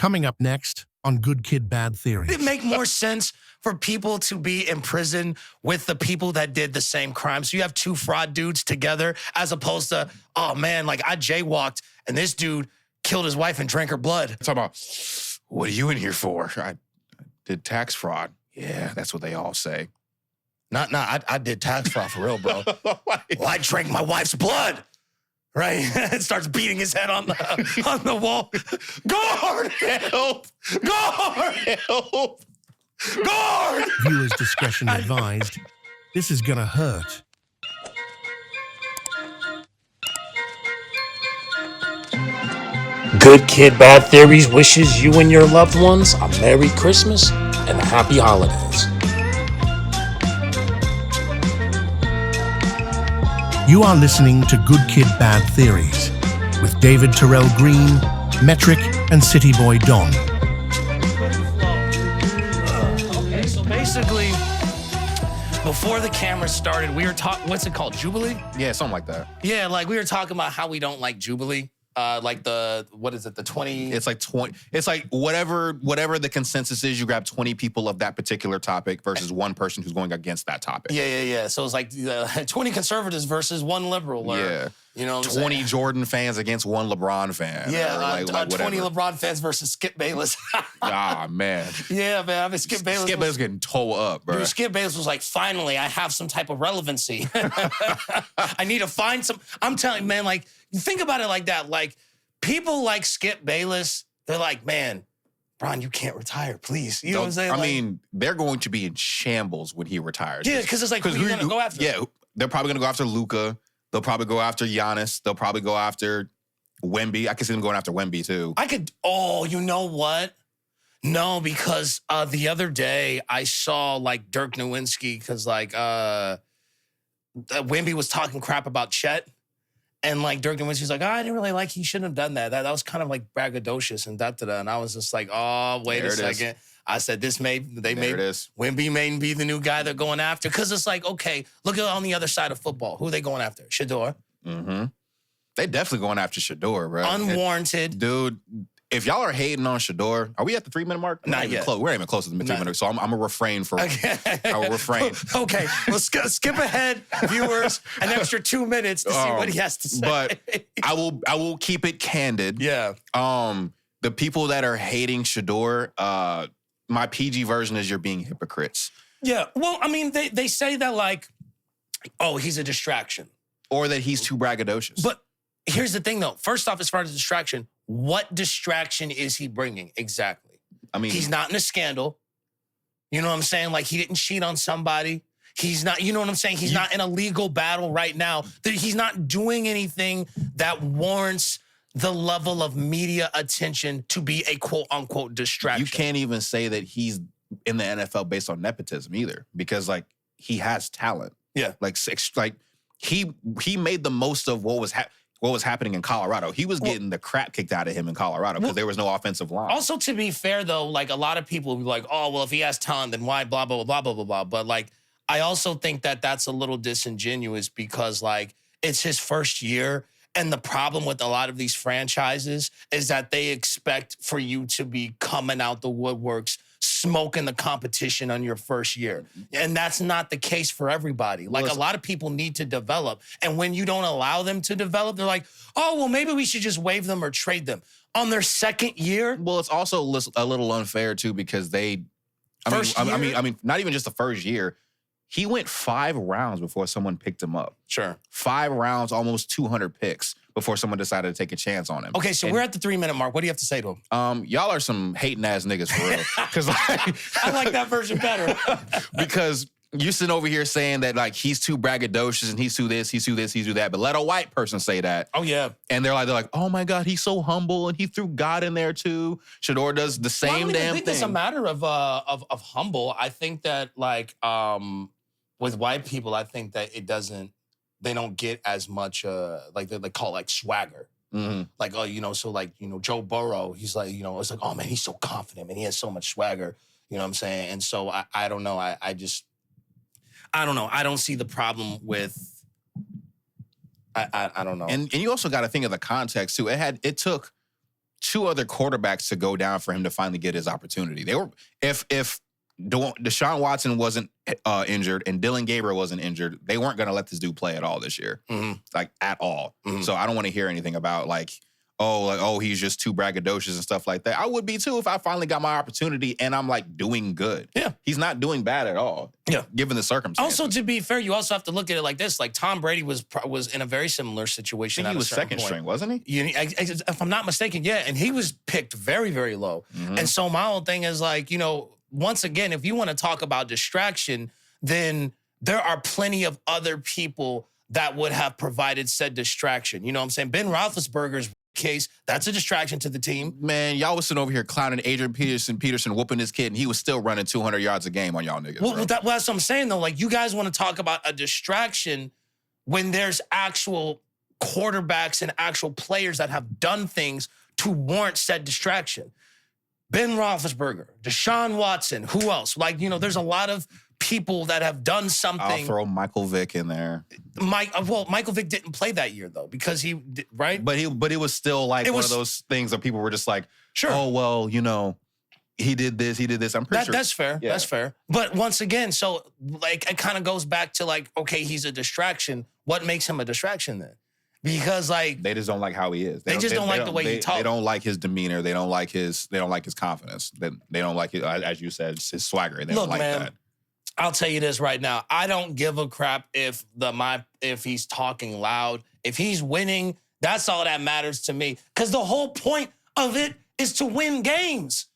Coming up next on Good Kid, Bad Theory. Would it make more sense for people to be in prison with the people that did the same crime? So you have two fraud dudes together as opposed to, oh man, like I jaywalked and this dude killed his wife and drank her blood. Talking about, what are you in here for? I did tax fraud. Yeah, that's what they all say. I did tax fraud for real, bro. Well, I drank my wife's blood. Right? It starts beating his head on the wall. Guard, help! Guard, help! Guard! Viewers' discretion advised. This is gonna hurt. Good Kid, Bad Theories wishes you and your loved ones a Merry Christmas and a Happy Holidays. You are listening to Good Kid, Bad Theories with David Terrell Green, Metric, and Cityy'Boi Don. Okay, so basically, before the camera started, we were talking, what's it called, Jubilee? Yeah, something like that. Yeah, like we were talking about how we don't like Jubilee. Like what is it, the 20? It's like 20. It's like whatever the consensus is, you grab 20 people of that particular topic versus one person who's going against that topic. Yeah. So it's like 20 conservatives versus one liberal. Or, yeah. You know what I'm 20 saying? Jordan fans against one LeBron fan. Yeah, or like 20 LeBron fans versus Skip Bayless. Ah, man. Yeah, man. I mean, Skip Bayless was getting tore up, bro. Dude, Skip Bayless was like, finally, I have some type of relevancy. I need to find some. I'm telling you, man, like, think about it like that. Like, people like Skip Bayless, they're like, man, Bron, you can't retire, please. You know what I'm saying? I mean, they're going to be in shambles when he retires. Yeah, because it's like, who are you going to go after? Yeah, they're probably going to go after Luka. They'll probably go after Giannis. They'll probably go after Wemby. I can see them going after Wemby, too. You know what? No, because the other day I saw like Dirk Nowitzki because like Wemby was talking crap about Chet. And like Dirk Nowitzki's like, I didn't really like, he shouldn't have done that. That was kind of like braggadocious and da-da-da. And I was just like, oh, wait a second. I said, Wemby may be the new guy they're going after. Because it's like, okay, look at on the other side of football. Who are they going after? Shador. Mm-hmm. They definitely going after Shador, bro. Unwarranted. Dude, if y'all are hating on Shador, are we at the 3-minute mark? Not yet. We're not even close to the 3 minutes, so I'm going to refrain for Okay. I will refrain. Okay, well, skip ahead, viewers, an extra 2 minutes to see what he has to say. But I will keep it candid. Yeah. The people that are hating Shador, my PG version is you're being hypocrites. Yeah, well, I mean, they say that like, oh, he's a distraction. Or that he's too braggadocious. But here's the thing, though. First off, as far as distraction, what distraction is he bringing exactly? I mean, he's not in a scandal. You know what I'm saying? Like, he didn't cheat on somebody. He's not, you know what I'm saying? He's not in a legal battle right now. He's not doing anything that warrants the level of media attention to be a quote-unquote distraction. You can't even say that he's in the NFL based on nepotism either, because, like, he has talent. Yeah. Like he made the most of what was happening in Colorado. He was getting the crap kicked out of him in Colorado because there was no offensive line. Also, to be fair, though, like, a lot of people will be like, oh, well, if he has talent, then why blah, blah, blah, blah, blah, blah. But, like, I also think that that's a little disingenuous because, like, it's his first year. And the problem with a lot of these franchises is that they expect for you to be coming out the woodworks, smoking the competition on your first year. And that's not the case for everybody. Like, a lot of people need to develop. And when you don't allow them to develop, they're like, oh, well, maybe we should just waive them or trade them. On their second year? Well, it's also a little unfair, too, because I mean, not even just the first year. He went 5 rounds before someone picked him up. Sure. 5 rounds, almost 200 picks before someone decided to take a chance on him. Okay, so we're at the 3-minute mark. What do you have to say to him? Y'all are some hating ass niggas for real. Because I like that version better. Because you sitting over here saying that like he's too braggadocious and he's too this, he's too this, he's too that. But let a white person say that. Oh yeah. And they're like, oh my God, he's so humble and he threw God in there too. Shador does the same damn thing. I don't think it's a matter of humble. I think that like with white people, I think that they don't get as much like they call it like swagger. Mm-hmm. Like, oh, you know, so like, you know, Joe Burrow, he's like, you know, it's like, oh man, he's so confident, man. He has so much swagger. You know what I'm saying? And so I don't know. I don't know. I don't see the problem with I don't know. And you also got to think of the context too. It took two other quarterbacks to go down for him to finally get his opportunity. They were if Deshaun Watson wasn't injured and Dylan Gabriel wasn't injured, they weren't going to let this dude play at all this year, like at all. So I don't want to hear anything about he's just too braggadocious and stuff like that. I would be too if I finally got my opportunity and I'm like doing good. Yeah, he's not doing bad at all. Yeah, given the circumstances. Also, to be fair, you also have to look at it like this: like Tom Brady was in a very similar situation. I think he was second string, wasn't he? If I'm not mistaken, yeah, and he was picked very, very low. And so my whole thing is like, once again, if you want to talk about distraction, then there are plenty of other people that would have provided said distraction. You know what I'm saying? Ben Roethlisberger's case, that's a distraction to the team. Man, y'all was sitting over here clowning Adrian Peterson whooping his kid, and he was still running 200 yards a game on y'all niggas. Well, that's what I'm saying, though. Like, you guys want to talk about a distraction when there's actual quarterbacks and actual players that have done things to warrant said distraction. Ben Roethlisberger, Deshaun Watson, who else? Like, there's a lot of people that have done something. I'll throw Michael Vick in there. Michael Vick didn't play that year, though, because right? But it was still like one of those things that people were just like, sure. Oh, well, he did this. I'm pretty sure. That's fair. Yeah. That's fair. But once again, so like it kind of goes back to like, okay, he's a distraction. What makes him a distraction then? Because like they just don't like how he is. They just don't like the way he talks. They don't like his demeanor. They don't like his confidence. They don't like it, as you said, his swagger. They don't like that. I'll tell you this right now. I don't give a crap if he's talking loud. If he's winning, that's all that matters to me. Because the whole point of it is to win games.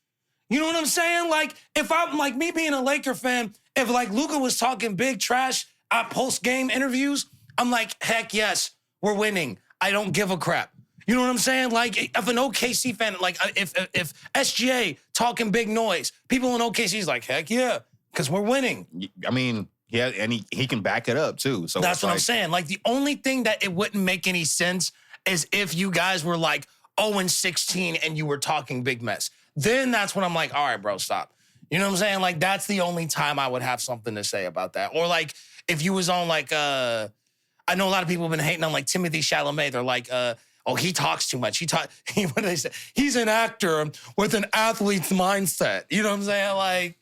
You know what I'm saying? Like, if I'm like me being a Laker fan, if like Luka was talking big trash at post-game interviews, I'm like, heck yes, we're winning. I don't give a crap. You know what I'm saying? Like, if an OKC fan, like if SGA talking big noise, people in OKC's like, heck yeah, because we're winning. I mean, yeah, and he can back it up too. So that's what I'm saying. Like, the only thing that it wouldn't make any sense is if you guys were like 0-16 and you were talking big mess. Then that's when I'm like, all right, bro, stop. You know what I'm saying? Like, that's the only time I would have something to say about that. Or like, if you was on like, I know a lot of people have been hating on like Timothy Chalamet. They're like, oh, he talks too much. What do they say? He's an actor with an athlete's mindset. You know what I'm saying? Like,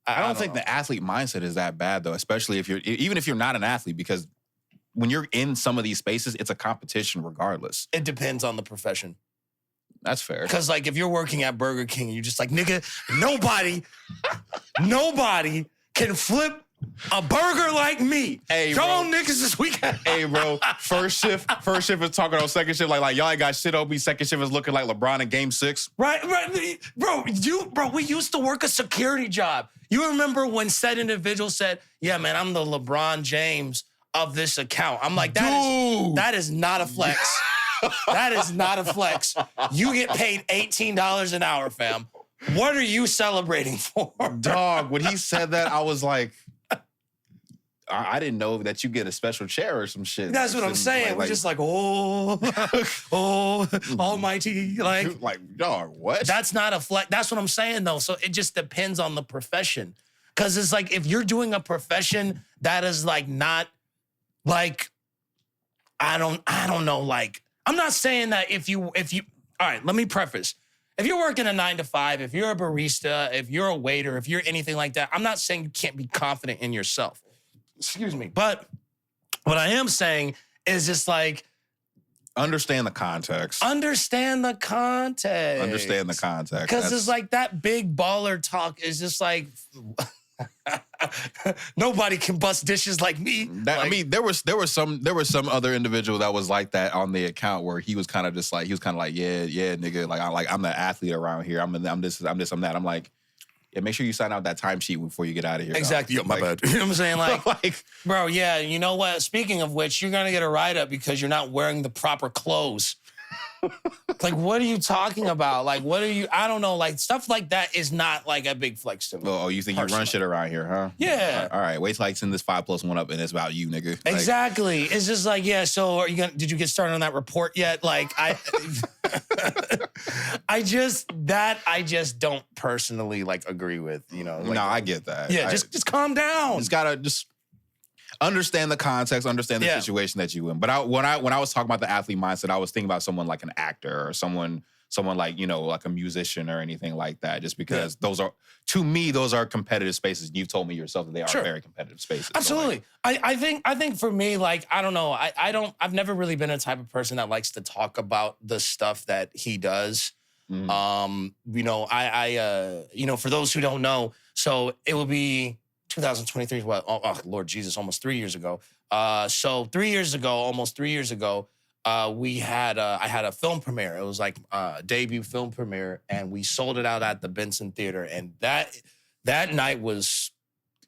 I don't think the athlete mindset is that bad though, especially even if you're not an athlete, because when you're in some of these spaces, it's a competition regardless. It depends on the profession. That's fair. Because like if you're working at Burger King, you're just like, nigga, nobody can flip a burger like me. Hey, come bro. on, niggas, this weekend. Hey, bro. First shift is talking on second shift. Like y'all ain't got shit on me. Second shift is looking like LeBron in Game 6. Right. Bro, we used to work a security job. You remember when said individual said, yeah, man, I'm the LeBron James of this account. I'm like, that is not a flex. That is not a flex. You get paid $18 an hour, fam. What are you celebrating for? Dog, when he said that, I was like, I didn't know that you get a special chair or some shit. That's what I'm saying. We're just like, oh, almighty. Like, dog, what? That's not a flex. That's what I'm saying, though. So it just depends on the profession. Because it's like, if you're doing a profession that is like not like, I don't know, like, I'm not saying that if you, all right, let me preface. If you're working a 9-to-5, if you're a barista, if you're a waiter, if you're anything like that, I'm not saying you can't be confident in yourself. Excuse me. But what I am saying is just like, understand the context. Understand the context. Because it's like that big baller talk is just like, nobody can bust dishes like me. I mean, there was some other individual that was like that on the account where he was kind of like, yeah, nigga, I'm the athlete around here. I'm this, I'm that. I'm like, yeah, make sure you sign out that timesheet before you get out of here. Exactly. Yo, my bad. You know what I'm saying? Like, bro, yeah, you know what? Speaking of which, you're gonna get a write-up because you're not wearing the proper clothes. Like, what are you talking about? Like, I don't know, like, stuff like that is not, like, a big flex to me. Oh, you think personally. You run shit around here, huh? Yeah. All right, wait till I send this 5+1 up and it's about you, nigga. Exactly. It's just like, yeah, so did you get started on that report yet? Like, I just don't personally, like, agree with, you know. Like, no, I get that. Yeah, just calm down. Just gotta understand the context, understand the situation that you in. But when I was talking about the athlete mindset, I was thinking about someone like an actor or someone someone like, you know, like a musician or anything like that, just because those are, to me, those are competitive spaces. You've told me yourself that they are very competitive spaces. Absolutely. So like, I think for me, like, I don't know. I've never really been a type of person that likes to talk about the stuff that he does. You know, you know, for those who don't know, so it will be 2023 is what? Oh, Lord Jesus, almost 3 years ago. So 3 years ago, almost 3 years ago, I had a film premiere. It was like a debut film premiere, and we sold it out at the Benson Theater. And that night was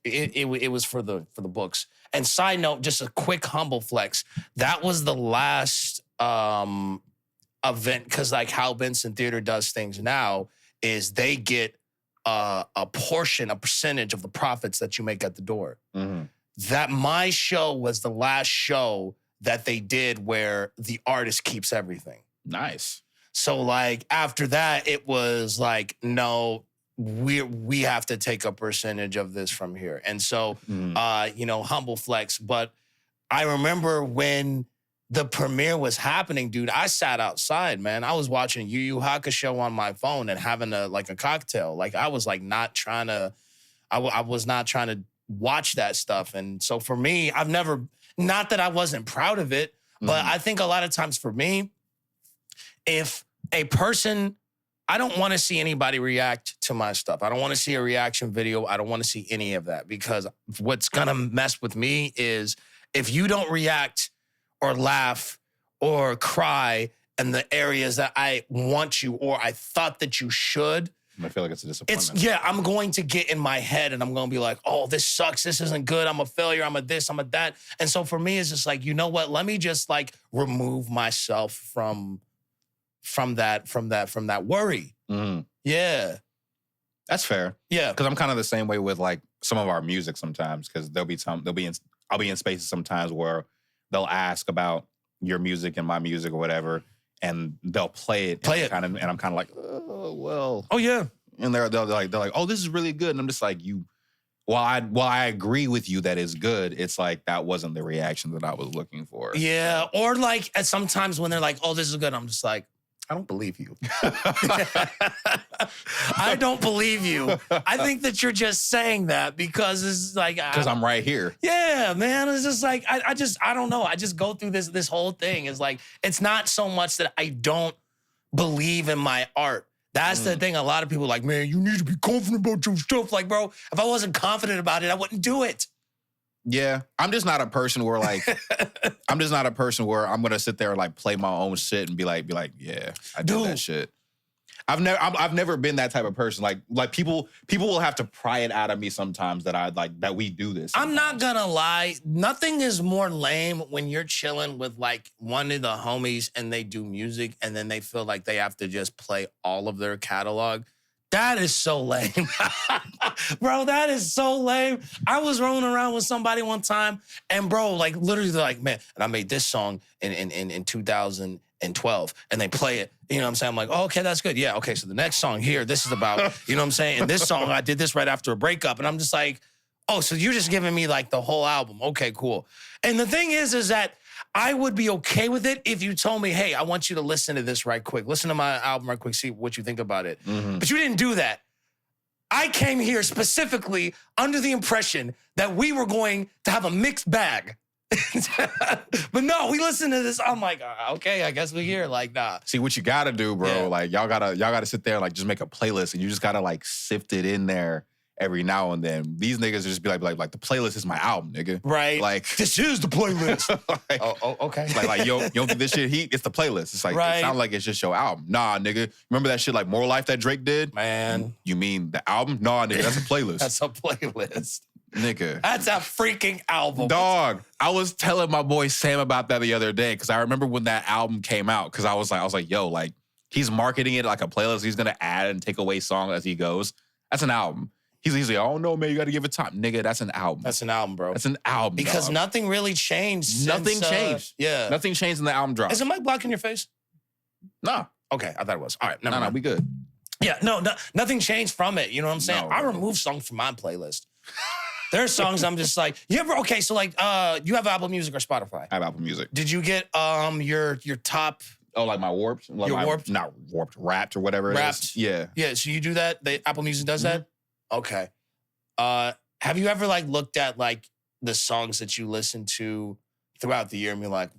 it was for the books. And side note, just a quick humble flex. That was the last event, because like how Benson Theater does things now is they get a percentage of the profits that you make at the door. That my show was the last show that they did where the artist keeps everything. Nice. So like after that, it was like, no, we have to take a percentage of this from here. And so, you know, humble flex. But I remember when the premiere was happening, dude, I sat outside, man. I was watching Yu Yu Hakusho on my phone and having a cocktail. Like I was like not trying to, I was not trying to watch that stuff. And so for me, I've never, not that I wasn't proud of it, but I think a lot of times for me, if a person, I don't want to see anybody react to my stuff. I don't want to see a reaction video. I don't want to see any of that, because what's going to mess with me is if you don't react or laugh or cry in the areas that I want you or I thought that you should, I feel like it's a disappointment. I'm going to get in my head and I'm going to be like, oh, this sucks. This isn't good. I'm a failure. I'm a this, I'm a that. And so for me, it's just like, you know what? Let me just like remove myself from that worry. Yeah. That's fair. Yeah. Because I'm kind of the same way with like some of our music sometimes, because I'll be in spaces sometimes where they'll ask about your music and my music or whatever, and they'll play it. And I'm kind of like, oh, well. Oh, yeah. And they're like, oh, this is really good. And I'm just like, while I agree with you that it's good, it's like that wasn't the reaction that I was looking for. Yeah. Or like sometimes when they're like, oh, this is good, I'm just like, I don't believe you. I don't believe you. I think that you're just saying that because it's like... Because I'm right here. Yeah, man. It's just like, I don't know. I just go through this whole thing. It's like, it's not so much that I don't believe in my art. That's the thing. A lot of people are like, man, you need to be confident about your stuff. Like, bro, if I wasn't confident about it, I wouldn't do it. Yeah, I'm just not a person where like I'm going to sit there and like play my own shit and be like, yeah, I do that shit. I've never been that type of person. Like people will have to pry it out of me sometimes that we do this. I'm not gonna lie. Nothing is more lame when you're chilling with like one of the homies and they do music and then they feel like they have to just play all of their catalog. That is so lame. Bro, that is so lame. I was rolling around with somebody one time and bro, like literally they're like, man, and I made this song in 2012 and they play it. You know what I'm saying? I'm like, oh, okay, that's good. Yeah, okay, so the next song here, this is about, you know what I'm saying? And this song, I did this right after a breakup. And I'm just like, oh, so you're just giving me like the whole album. Okay, cool. And the thing is that I would be okay with it if you told me, hey, I want you to listen to this right quick. Listen to my album right quick, see what you think about it. But you didn't do that. I came here specifically under the impression that we were going to have a mixed bag. But no, we listened to this. I'm like, okay, I guess we're here. Like, nah. See, what you gotta do, bro, like y'all gotta sit there and like just make a playlist and you just gotta like sift it in there every now and then. These niggas just be like the playlist is my album, nigga. Right. Like this is the playlist. like, oh, okay. Like yo, you don't think this shit heat? It's the playlist. It's like it sounds like it's just your album. Nah, nigga. Remember that shit like More Life that Drake did? Man. You mean the album? Nah, nigga, that's a playlist. That's a playlist. Nigga. That's a freaking album. Dog. I was telling my boy Sam about that the other day because I remember when that album came out because I was like, yo, like he's marketing it like a playlist. He's gonna add and take away songs as he goes. That's an album. He's like, oh no, man, you gotta give it time. Nigga, that's an album. That's an album, bro. That's an album. Because dog. nothing really changed. Nothing changed. Yeah. Nothing changed in the album drop. Is the mic blocking your face? Nah. Okay, I thought it was. All right, never mind. We good. Yeah, no, nothing changed from it. You know what I'm saying? No, I removed songs from my playlist. There are songs I'm just like, you ever, okay, so like, you have Apple Music or Spotify? I have Apple Music. Did you get your top Oh, like my warped? Like Your warped? Not warped, wrapped or whatever it Wrapped. is. Yeah. Yeah, so you do that? Apple Music does that? Okay. Have you ever like looked at like the songs that you listen to throughout the year and be like,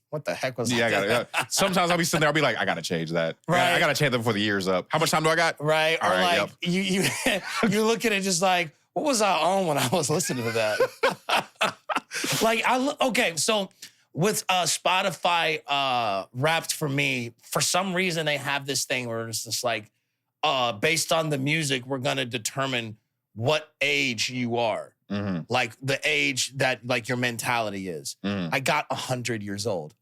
what the heck was Yeah, that? sometimes I'll be sitting there, I'll be like, I gotta change that. Right. I gotta change that before the year's up. How much time do I got? Right. All Or right, like you you look at it just like, what was I on when I was listening to that? Okay, so with Spotify Wrapped for me, for some reason they have this thing where it's just like, based on the music, we're gonna determine what age you are. Mm-hmm. Like the age that like your mentality is. I got 100 years old.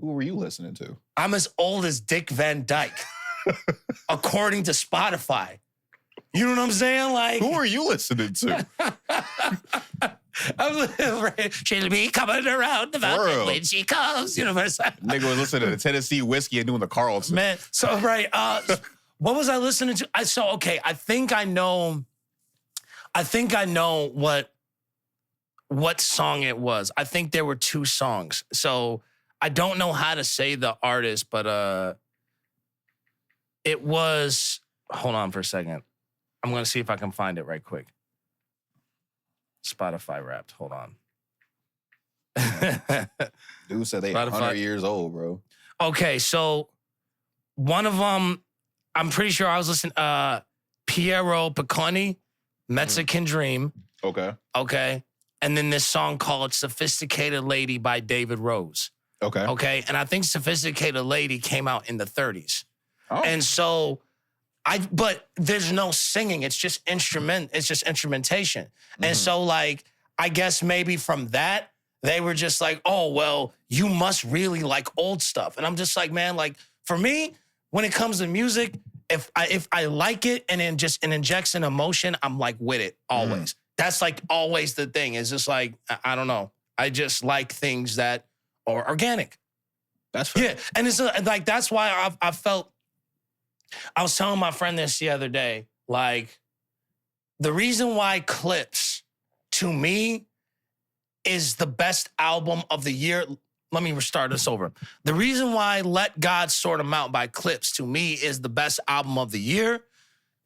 Who were you listening to? I'm as old as Dick Van Dyke, according to Spotify. You know what I'm saying? Like, Who are you listening to? She'll be coming around the mountain when she comes. You know what I'm saying? Nigga was listening to Tennessee Whiskey and doing the Carlton. Man, so right. What was I listening to? I think I know what song it was. I think there were two songs. So I don't know how to say the artist, but it was. Hold on for a second. I'm gonna see if I can find it right quick. Spotify Wrapped. Hold on. Dude said they Spotify. 100 years old, bro. Okay, so one of them, I'm pretty sure I was listening. Piero Picconi, Mexican Dream. Okay. Okay, and then this song called "Sophisticated Lady" by David Rose. Okay. Okay, and I think "Sophisticated Lady" came out in the 30s, Oh. and so. But there's no singing. It's just instrumentation. And so like, I guess maybe from that, they were just like, oh, well, you must really like old stuff. And I'm just like, man, like for me, when it comes to music, if I like it and it injects an emotion, I'm like with it always. That's like always the thing. It's just like, I don't know. I just like things that are organic. That's fair. Yeah. And it's like, that's why I felt, I was telling my friend this the other day, like, the reason why Clips, to me, is the best album of the year. Let me restart this over. The reason why Let God Sort 'Em Out by Clips, to me, is the best album of the year,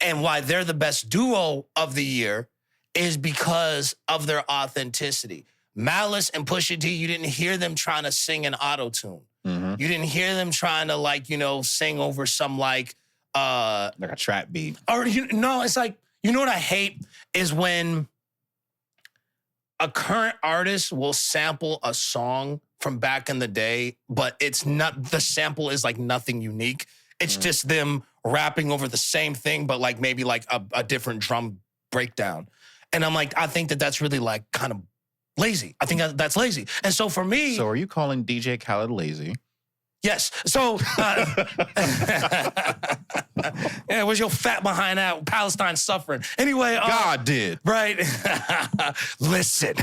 and why they're the best duo of the year, is because of their authenticity. Malice and Pusha T, you didn't hear them trying to sing in auto-tune. You didn't hear them trying to, like, sing over some, like a trap beat. Or it's like, you know what I hate is when a current artist will sample a song from back in the day, but it's not, the sample is like nothing unique. It's just them rapping over the same thing, but like maybe like a different drum breakdown. And I'm like, I think that's really like kind of lazy. I think that's lazy. And so for me. So are you calling DJ Khaled lazy? Yes. So, yeah, where's your fat behind that? Palestine suffering. Anyway. God did. Right. Listen.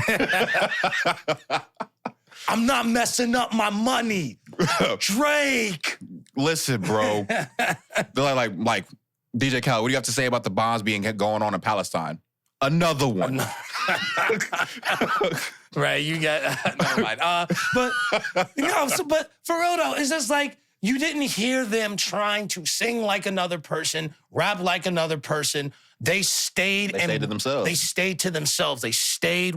I'm not messing up my money. Drake. Listen, bro. They're like, DJ Khaled, what do you have to say about the bombs going on in Palestine? Another one. Right, you got, never mind. But for real though, it's just like, you didn't hear them trying to sing like another person, rap like another person. They stayed to themselves. They stayed to themselves. They stayed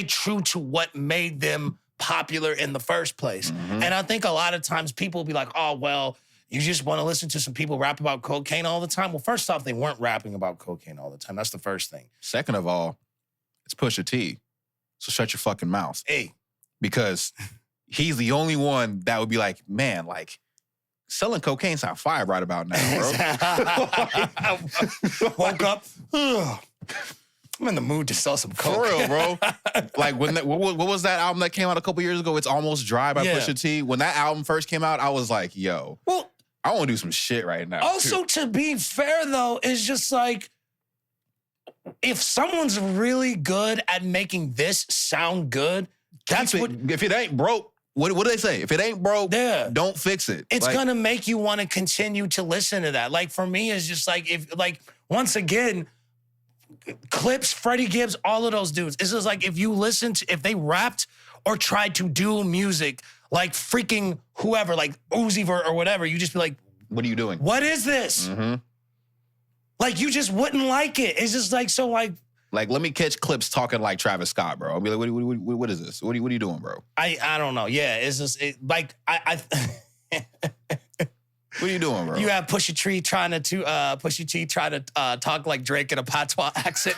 true to what made them popular in the first place. And I think a lot of times people will be like, oh, well, you just want to listen to some people rap about cocaine all the time? Well, first off, they weren't rapping about cocaine all the time. That's the first thing. Second of all, it's Pusha T. So shut your fucking mouth. Hey. Because he's the only one that would be like, man, like, selling cocaine sound fire right about now, bro. Woke up. I'm in the mood to sell some coke. For real, bro. Like, what was that album that came out a couple years ago? It's Almost Dry by Pusha T. When that album first came out, I was like, yo, well, I want to do some shit right now. Also, to be fair, though, it's just like, if someone's really good at making this sound good, that's what. If it ain't broke, what do they say? If it ain't broke, don't fix it. It's gonna make you want to continue to listen to that. Like for me, it's just like, once again, Clips, Freddie Gibbs, all of those dudes. It's just like, if they rapped or tried to do music like freaking whoever, like Uzi Vert or whatever, you just be like, what are you doing? what is this? Mm-hmm. Like, you just wouldn't like it. It's just like, so like. Like, let me catch clips talking like Travis Scott, bro. I'll be like, what is this? What are you doing, bro? I don't know. Yeah, it's just, like, I What are you doing, bro? You have Pusha T trying to talk like Drake in a patois accent.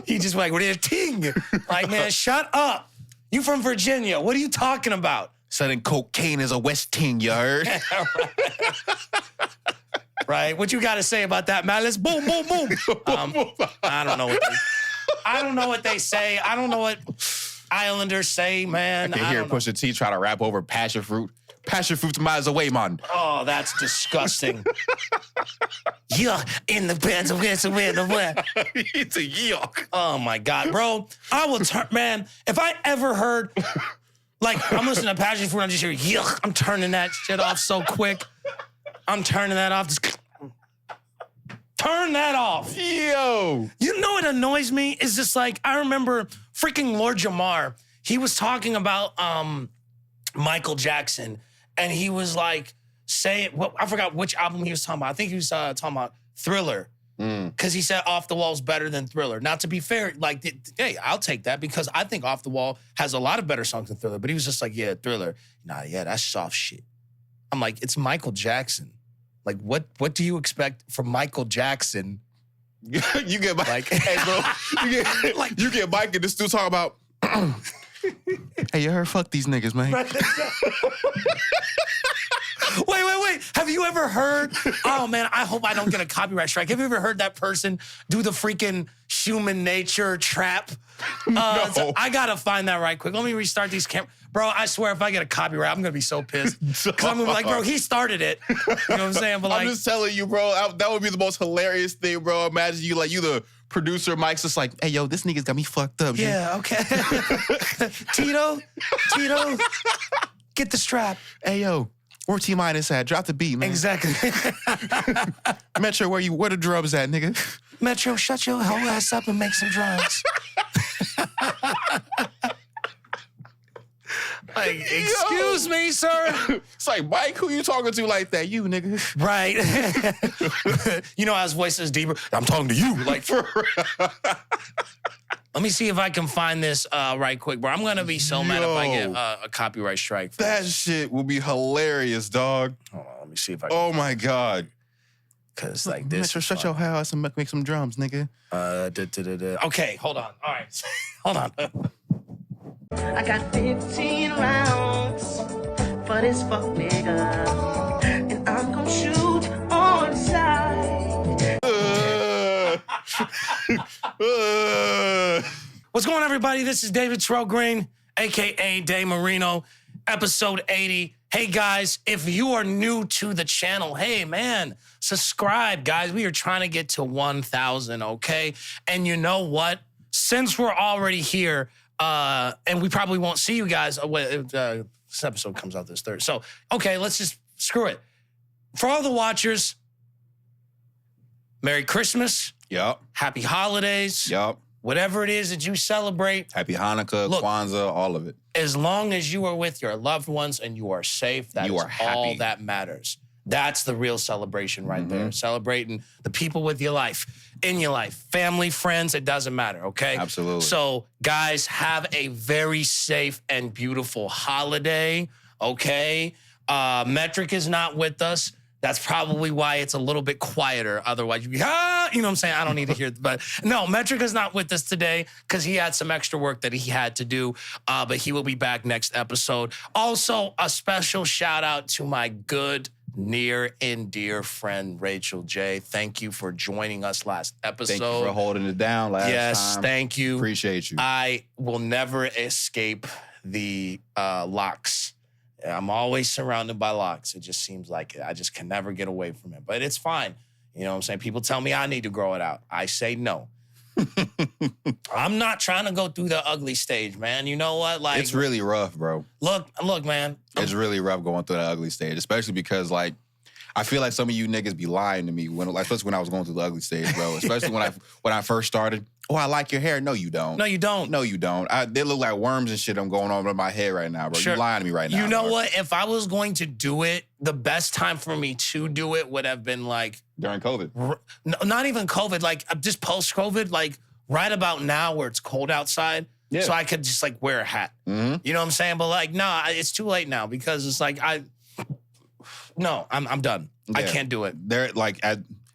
He just like, what is ting? Like, man, shut up. You from Virginia. What are you talking about? Selling cocaine is a West ting, you heard? Right? What you got to say about that, man? Let's boom, boom, boom. I don't know what they say. I don't know what Islanders say, man. I can hear Pusha T try to rap over passion fruit. Passion fruit's miles away, man. Oh, that's disgusting. Yeah, in the bands of it's a yuck. Oh my God, bro. I will turn, man. If I ever heard, like, I'm listening to passion fruit, I'm just hearing yuck. I'm turning that shit off so quick. I'm turning that off. Just turn that off. Yo. You know what annoys me? Is just like, I remember freaking Lord Jamar. He was talking about Michael Jackson. And he was like, I forgot which album he was talking about. I think he was talking about Thriller. Because he said Off the Wall's better than Thriller. Now, to be fair, like, hey, I'll take that because I think Off the Wall has a lot of better songs than Thriller. But he was just like, yeah, Thriller. Nah, yeah, that's soft shit. I'm like, it's Michael Jackson. Like, what do you expect from Michael Jackson? You get Mike, like, hey, bro, you get Mike and this dude talking about, hey, you heard fuck these niggas, man. Wait. Have you ever heard, oh man, I hope I don't get a copyright strike. Have you ever heard that person do the freaking human nature trap? No. So I gotta find that right quick. Let me restart these cameras. Bro, I swear if I get a copyright, I'm gonna be so pissed. Because I'm gonna be like, bro, he started it. You know what I'm saying? But like, I'm just telling you, bro, that would be the most hilarious thing, bro. Imagine you the producer, Mike's just like, hey, yo, this nigga's got me fucked up. Yeah, okay. Tito, get the strap. Hey, yo, where T-Minus at? Drop the beat, man. Exactly. Metro, where the drums at, nigga? Metro, shut your whole ass up and make some drums. Like, excuse me, sir. It's like, Mike, who you talking to like that? You, nigga. Right. You know how his voice is deeper? I'm talking to you. Like, for real. Let me see if I can find this right quick, bro. I'm going to be so mad if I get a copyright strike. That shit will be hilarious, dog. Hold on, let me see if I can. Oh, my God. Because, like, this. Metro, shut your house and make some drums, nigga. Okay, hold on. All right. Hold on. I got 15 rounds for this fuck nigga, and I'm gonna shoot on the side. What's going on, everybody? This is David Terrell Green, a.k.a. Dave Marino, episode 80. Hey, guys, if you are new to the channel, hey, man, subscribe, guys. We are trying to get to 1,000, okay? And you know what? Since we're already here, and we probably won't see you guys. This episode comes out this Thursday. So, okay, let's just screw it. For all the watchers, Merry Christmas. Yup. Happy holidays. Yup. Whatever it is that you celebrate. Happy Hanukkah, Look, Kwanzaa, all of it. As long as you are with your loved ones and you are safe, that is all that matters. That's the real celebration right there. Celebrating the people with your life, in your life, family, friends, it doesn't matter, okay? Absolutely. So, guys, have a very safe and beautiful holiday, okay? Metric is not with us. That's probably why it's a little bit quieter. Otherwise, you'd be, you know what I'm saying? I don't need to hear it. But no, Metric is not with us today because he had some extra work that he had to do. But he will be back next episode. Also, a special shout out to my good, near and dear friend, Rachel J. Thank you for joining us last episode. Thank you for holding it down last time. Yes, thank you. Appreciate you. I will never escape the locks. I'm always surrounded by locks. It just seems like I just can never get away from it. But it's fine. You know what I'm saying? People tell me I need to grow it out. I say no. I'm not trying to go through the ugly stage, man. You know what? Like, it's really rough, bro. Look, man. It's really rough going through that ugly stage, especially because, like, I feel like some of you niggas be lying to me when, like, especially when I was going through the ugly stage, bro. Especially when I first started. Oh, I like your hair. No, you don't. No, you don't. No, you don't. They look like worms and shit I'm going on in my head right now, bro. Sure. You're lying to me right now. You know dog. what? If I was going to do it, the best time for me to do it would have been like During COVID. no, not even COVID, like just post-COVID, like right about now where it's cold outside. Yeah. So I could just like wear a hat. Mm-hmm. You know what I'm saying? But like, nah, it's too late now because it's like I'm done. I Yeah. can't do it. They're like,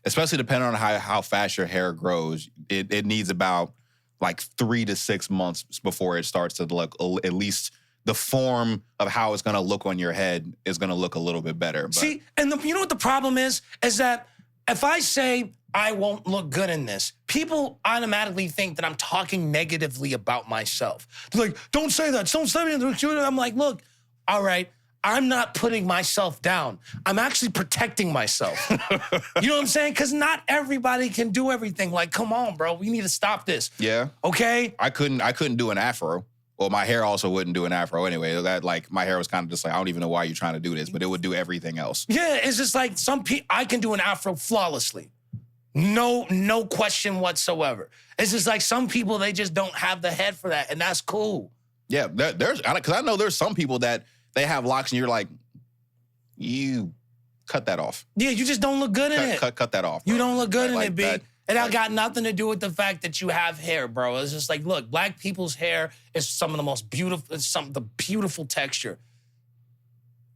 especially depending on how fast your hair grows, it needs about like 3 to 6 months before it starts to look, at least the form of how it's going to look on your head is going to look a little bit better. But See, and you know what the problem is that if I say I won't look good in this, people automatically think that I'm talking negatively about myself. They're like, don't say that. Don't say that. I'm like, look, all right, I'm not putting myself down. I'm actually protecting myself. You know what I'm saying? Because not everybody can do everything. Like, come on, bro. We need to stop this. yeah, Okay? I couldn't do an afro. Well, my hair also wouldn't do an afro anyway. That like my hair was kind of just like, I don't even know why you're trying to do this, but it would do everything else. Yeah, it's just like some people, I can do an afro flawlessly. No question whatsoever. It's just like some people, they just don't have the head for that, and that's cool. Yeah, because I know there's some people that they have locks and you're like, you cut that off. Yeah, you just don't look good in it. Cut that off. You bro. don't look good in Like it, B. that- It like- got nothing to do with the fact that you have hair, bro. It's just like, look, black people's hair is some of the most beautiful, it's the beautiful texture.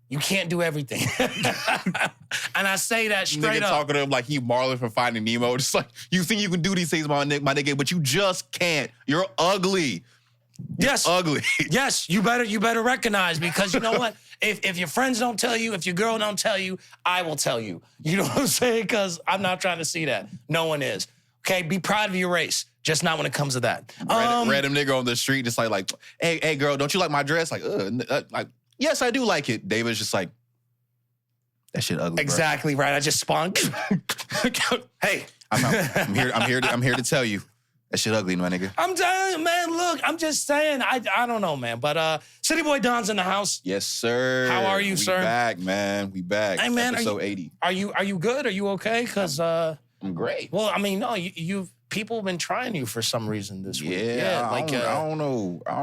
You can't do everything. And I say that straight Nigga up. talking to him like he Marlon from Finding Nemo. Just like, you think you can do these things, my nigga, but you just can't. You're ugly. Yes. Ugly. Yes, you better recognize, because you know what? If your friends don't tell you, if your girl don't tell you, I will tell you. You know what I'm saying? Because I'm not trying to see that. No one is. Okay, be proud of your race, just not when it comes to that. Random nigga on the street just like, hey, girl, don't you like my dress? Like, yes, I do like it. David's just like, that shit ugly. Exactly right. I just spawned. Hey, I'm here to tell you, that shit ugly, my nigga. I'm telling you, man. Look, I'm just saying. I don't know, man. But Cityy'Boi Don's in the house. Yes, sir. How are you, we sir? Back, man. We back. Hey, man, Episode 80. Are you good? Are you okay? Because I'm great. well, I mean, no, you've people have been trying you for some reason this week. Yeah, like I don't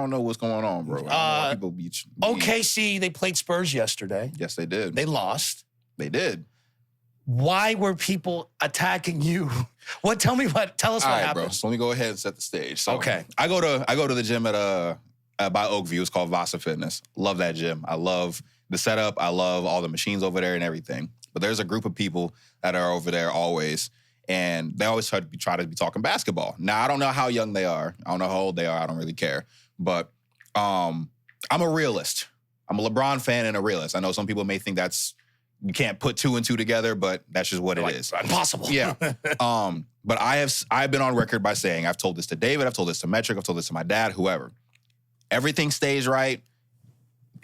know what's going on, bro. I don't know why people be OKC, they played Spurs yesterday. Yes, they did. They lost. They did. Why were people attacking you? Tell us what All right, happened. bro. So let me go ahead and set the stage. So Okay. I go to the gym at by Oakview. It's called Vasa Fitness. Love that gym. I love the setup. I love all the machines over there and everything. But there's a group of people that are over there always, and they always try to be talking basketball. Now I don't know how young they are. I don't know how old they are. I don't really care. But I'm a realist. I'm a LeBron fan and a realist. I know some people may think you can't put 2 and 2 together, but that's just what it is. Impossible. Yeah. But I've been on record by saying, I've told this to David, I've told this to Metric, I've told this to my dad, whoever. Everything stays right,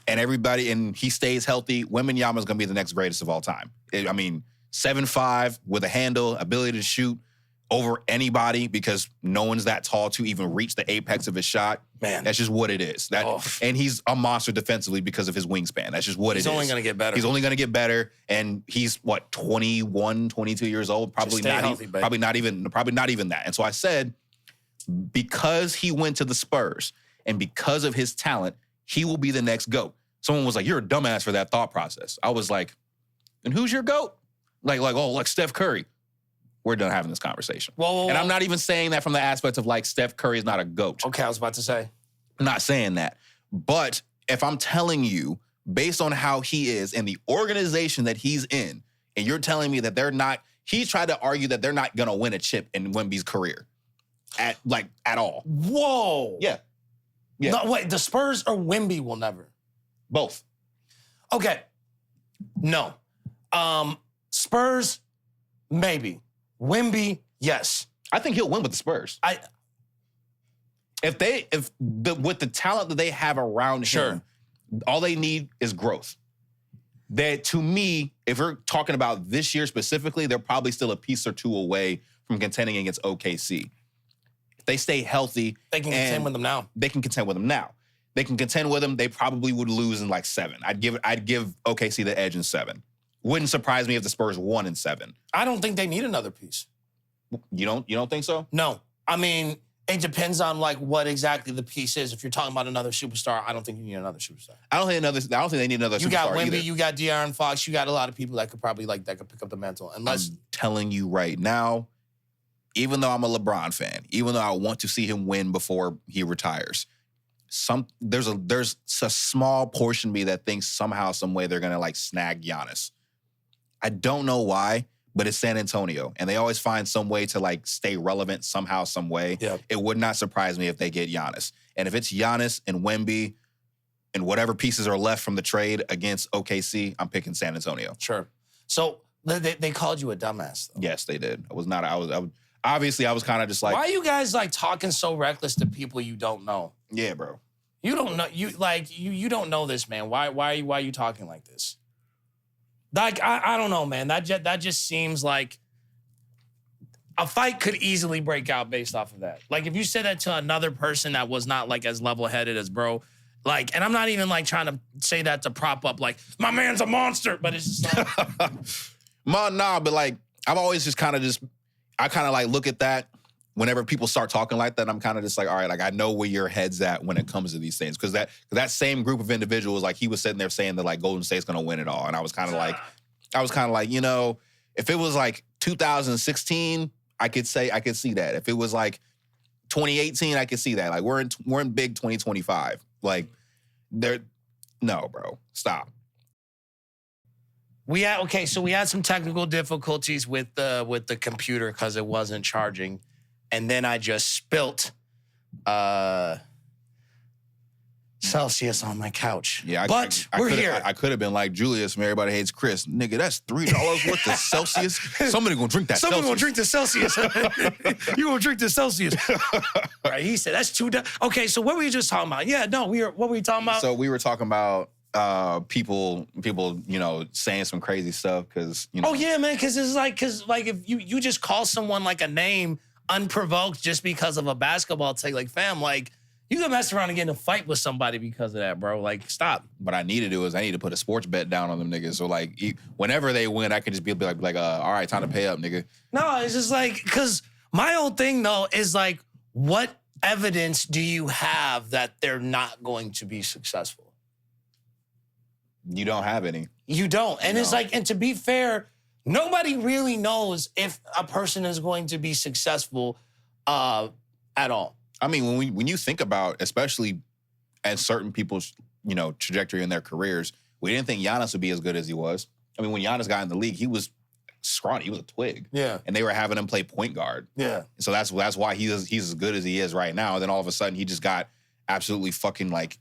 and he stays healthy. Wembanyama's gonna be the next greatest of all time. 7'5" with a handle, ability to shoot over anybody because no one's that tall to even reach the apex of his shot. Man. That's just what it is. And he's a monster defensively because of his wingspan. That's just what it is. He's only going to get better. He's only going to get better. And he's 21, 22 years old. Probably stay not healthy, even, babe. probably not even that. And so I said, because he went to the Spurs and because of his talent, he will be the next GOAT. Someone was like, you're a dumbass for that thought process. I was like, and who's your GOAT? Like Steph Curry. We're done having this conversation. Whoa. And I'm not even saying that from the aspect of like Steph Curry is not a GOAT. Okay, I was about to say. I'm not saying that. But if I'm telling you, based on how he is and the organization that he's in, and you're telling me that he tried to argue that they're not going to win a chip in Wemby's career at all. Whoa. Yeah. Yeah. No, wait, the Spurs or Wemby will never? Both. Okay. No. Spurs, maybe. Wemby, yes. I think he'll win with the Spurs. With the talent that they have around him, all they need is growth. That, to me, if we're talking about this year specifically, they're probably still a piece or two away from contending against OKC. If they stay healthy, They can contend with them now. They can contend with them now. They can contend with them. They probably would lose in 7. I'd give OKC the edge in 7. Wouldn't surprise me if the Spurs won in 7. I don't think they need another piece. You don't think so? No. I mean, It depends on like what exactly the piece is. If you're talking about another superstar, I don't think you need another superstar. I don't think they need another You superstar got Wemby, either. you got De'Aaron Fox, you got a lot of people that could probably that could pick up the mantle. Unless I'm telling you right now, even though I'm a LeBron fan, even though I want to see him win before he retires, there's a small portion of me that thinks somehow, some way they're gonna like snag Giannis. I don't know why, but it's San Antonio, and they always find some way to like stay relevant somehow, some way. Yep. It would not surprise me if they get Giannis. And if it's Giannis and Wemby and whatever pieces are left from the trade against OKC, I'm picking San Antonio. Sure. So they called you a dumbass, though. Yes, they did. I was obviously kind of just like, why are you guys like talking so reckless to people you don't know? yeah, bro. You don't know you don't know this, man. Why are you talking like this? Like I don't know, man. That just seems like a fight could easily break out based off of that. Like if you said that to another person that was not like as level-headed as bro, like, and I'm not even like trying to say that to prop up like my man's a monster, but it's just like but like I've always just kind of like look at that whenever people start talking like that. I'm kind of just like, all right, like I know where your head's at when it comes to these things, because that same group of individuals, like he was sitting there saying that like Golden State's gonna win it all, and I was kind of like, you know, if it was like 2016, I could see that. If it was like 2018, I could see that. Like we're in big 2025. Like no, bro, stop. So we had some technical difficulties with the computer because it wasn't charging. And then I just spilt Celsius on my couch. Yeah, but we're here. I could have been like Julius from Everybody Hates Chris. Nigga, that's $3 worth of Celsius. Somebody gonna drink that Someone Celsius. gonna drink the Celsius. You gonna drink the Celsius. Right, he said, that's too... Okay, so what were you just talking about? Yeah, no, what were we talking about? So we were talking about people, you know, saying some crazy stuff because, you know. Oh, yeah, man, because if you just call someone like a name unprovoked just because of a basketball take, like, fam, like, you can mess around and get in a fight with somebody because of that, bro. Like, stop. What I need to do is I need to put a sports bet down on them niggas. So, like, whenever they win, I can just be like, all right, time to pay up, nigga. No, it's just like, because my whole thing, though, is like, what evidence do you have that they're not going to be successful? You don't have any. You don't. And it's like, and to be fair, nobody really knows if a person is going to be successful at all. I mean, when you think about, especially at certain people's, you know, trajectory in their careers, we didn't think Giannis would be as good as he was. I mean, when Giannis got in the league, he was scrawny. He was a twig. Yeah. And they were having him play point guard. Yeah. So that's why he's as good as he is right now. And then all of a sudden, he just got absolutely fucking, like,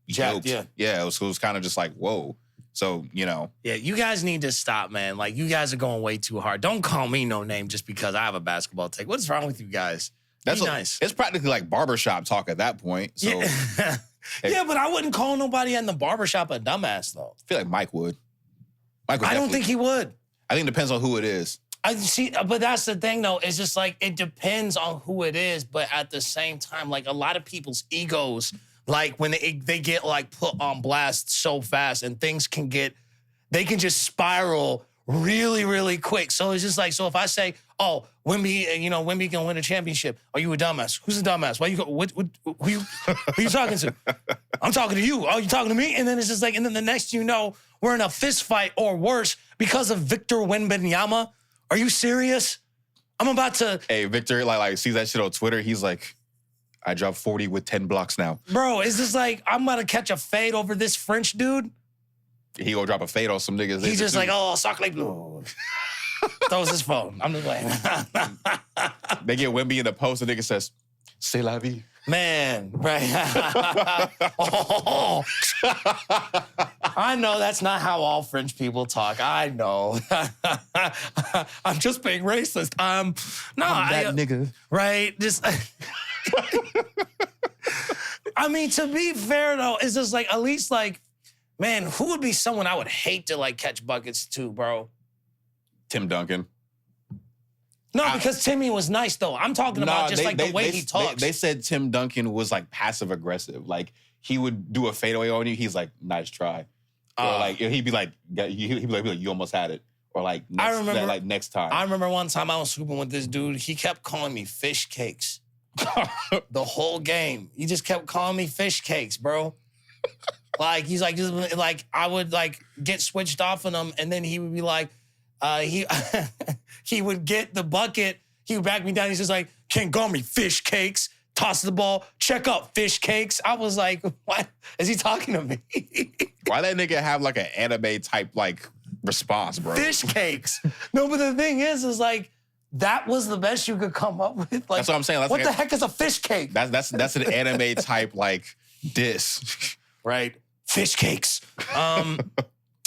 Jacked, yoked. yeah. It was kind of just like, whoa. So, you know. Yeah, you guys need to stop, man. Like, you guys are going way too hard. Don't call me no name just because I have a basketball take. What's wrong with you guys? Be nice. It's practically like barbershop talk at that point. So yeah. Yeah, but I wouldn't call nobody in the barbershop a dumbass, though. I feel like Mike would. I don't think he would. I think it depends on who it is. I see, but that's the thing, though. It's just like, it depends on who it is. But at the same time, like, a lot of people's egos, like, when they get, like, put on blast so fast and things they can just spiral really, really quick. So it's just like, so if I say, oh, Wemby can win a championship, are you a dumbass? Who's a dumbass? Why you go, who you talking to? I'm talking to you. Oh, you talking to me? And then it's just like, and then the next you know, we're in a fist fight or worse because of Victor Wembanyama. Are you serious? I'm about to... Hey, Victor, like sees that shit on Twitter. He's like, I dropped 40 with 10 blocks now. Bro, it's just like, I'm about to catch a fade over this French dude. He gonna drop a fade on some niggas. He's just like, oh, sock like blue. Throws his phone. I'm just playing. They get Wemby in the post, and nigga says, "C'est la vie." Man, right. Oh. I know that's not how all French people talk. I know. I'm just being racist. I'm that nigga. Right? Just... I mean, to be fair, though, it's just like, at least like, man, who would be someone I would hate to like catch buckets to, bro? Tim Duncan. No, because Timmy was nice, though. I'm talking about just the way he talks. They said Tim Duncan was like passive aggressive. Like he would do a fadeaway on you. He's like, nice try. Or like he'd be like, you almost had it. Or like, next time. I remember one time I was hooping with this dude. He kept calling me fish cakes. The whole game. He just kept calling me fish cakes, bro. Like, he's like, just, like, I would, like, get switched off on him, and then he would be like, he would get the bucket, he would back me down, he's just like, can't call me fish cakes, toss the ball, check up, fish cakes. I was like, what? Is he talking to me? Why that nigga have, like, an anime type, like, response, bro? Fish cakes. No, but the thing is like, that was the best you could come up with. Like, That's what I'm saying. That's what like the heck is a fish cake? That's an anime type, like, diss. Right. Fish cakes.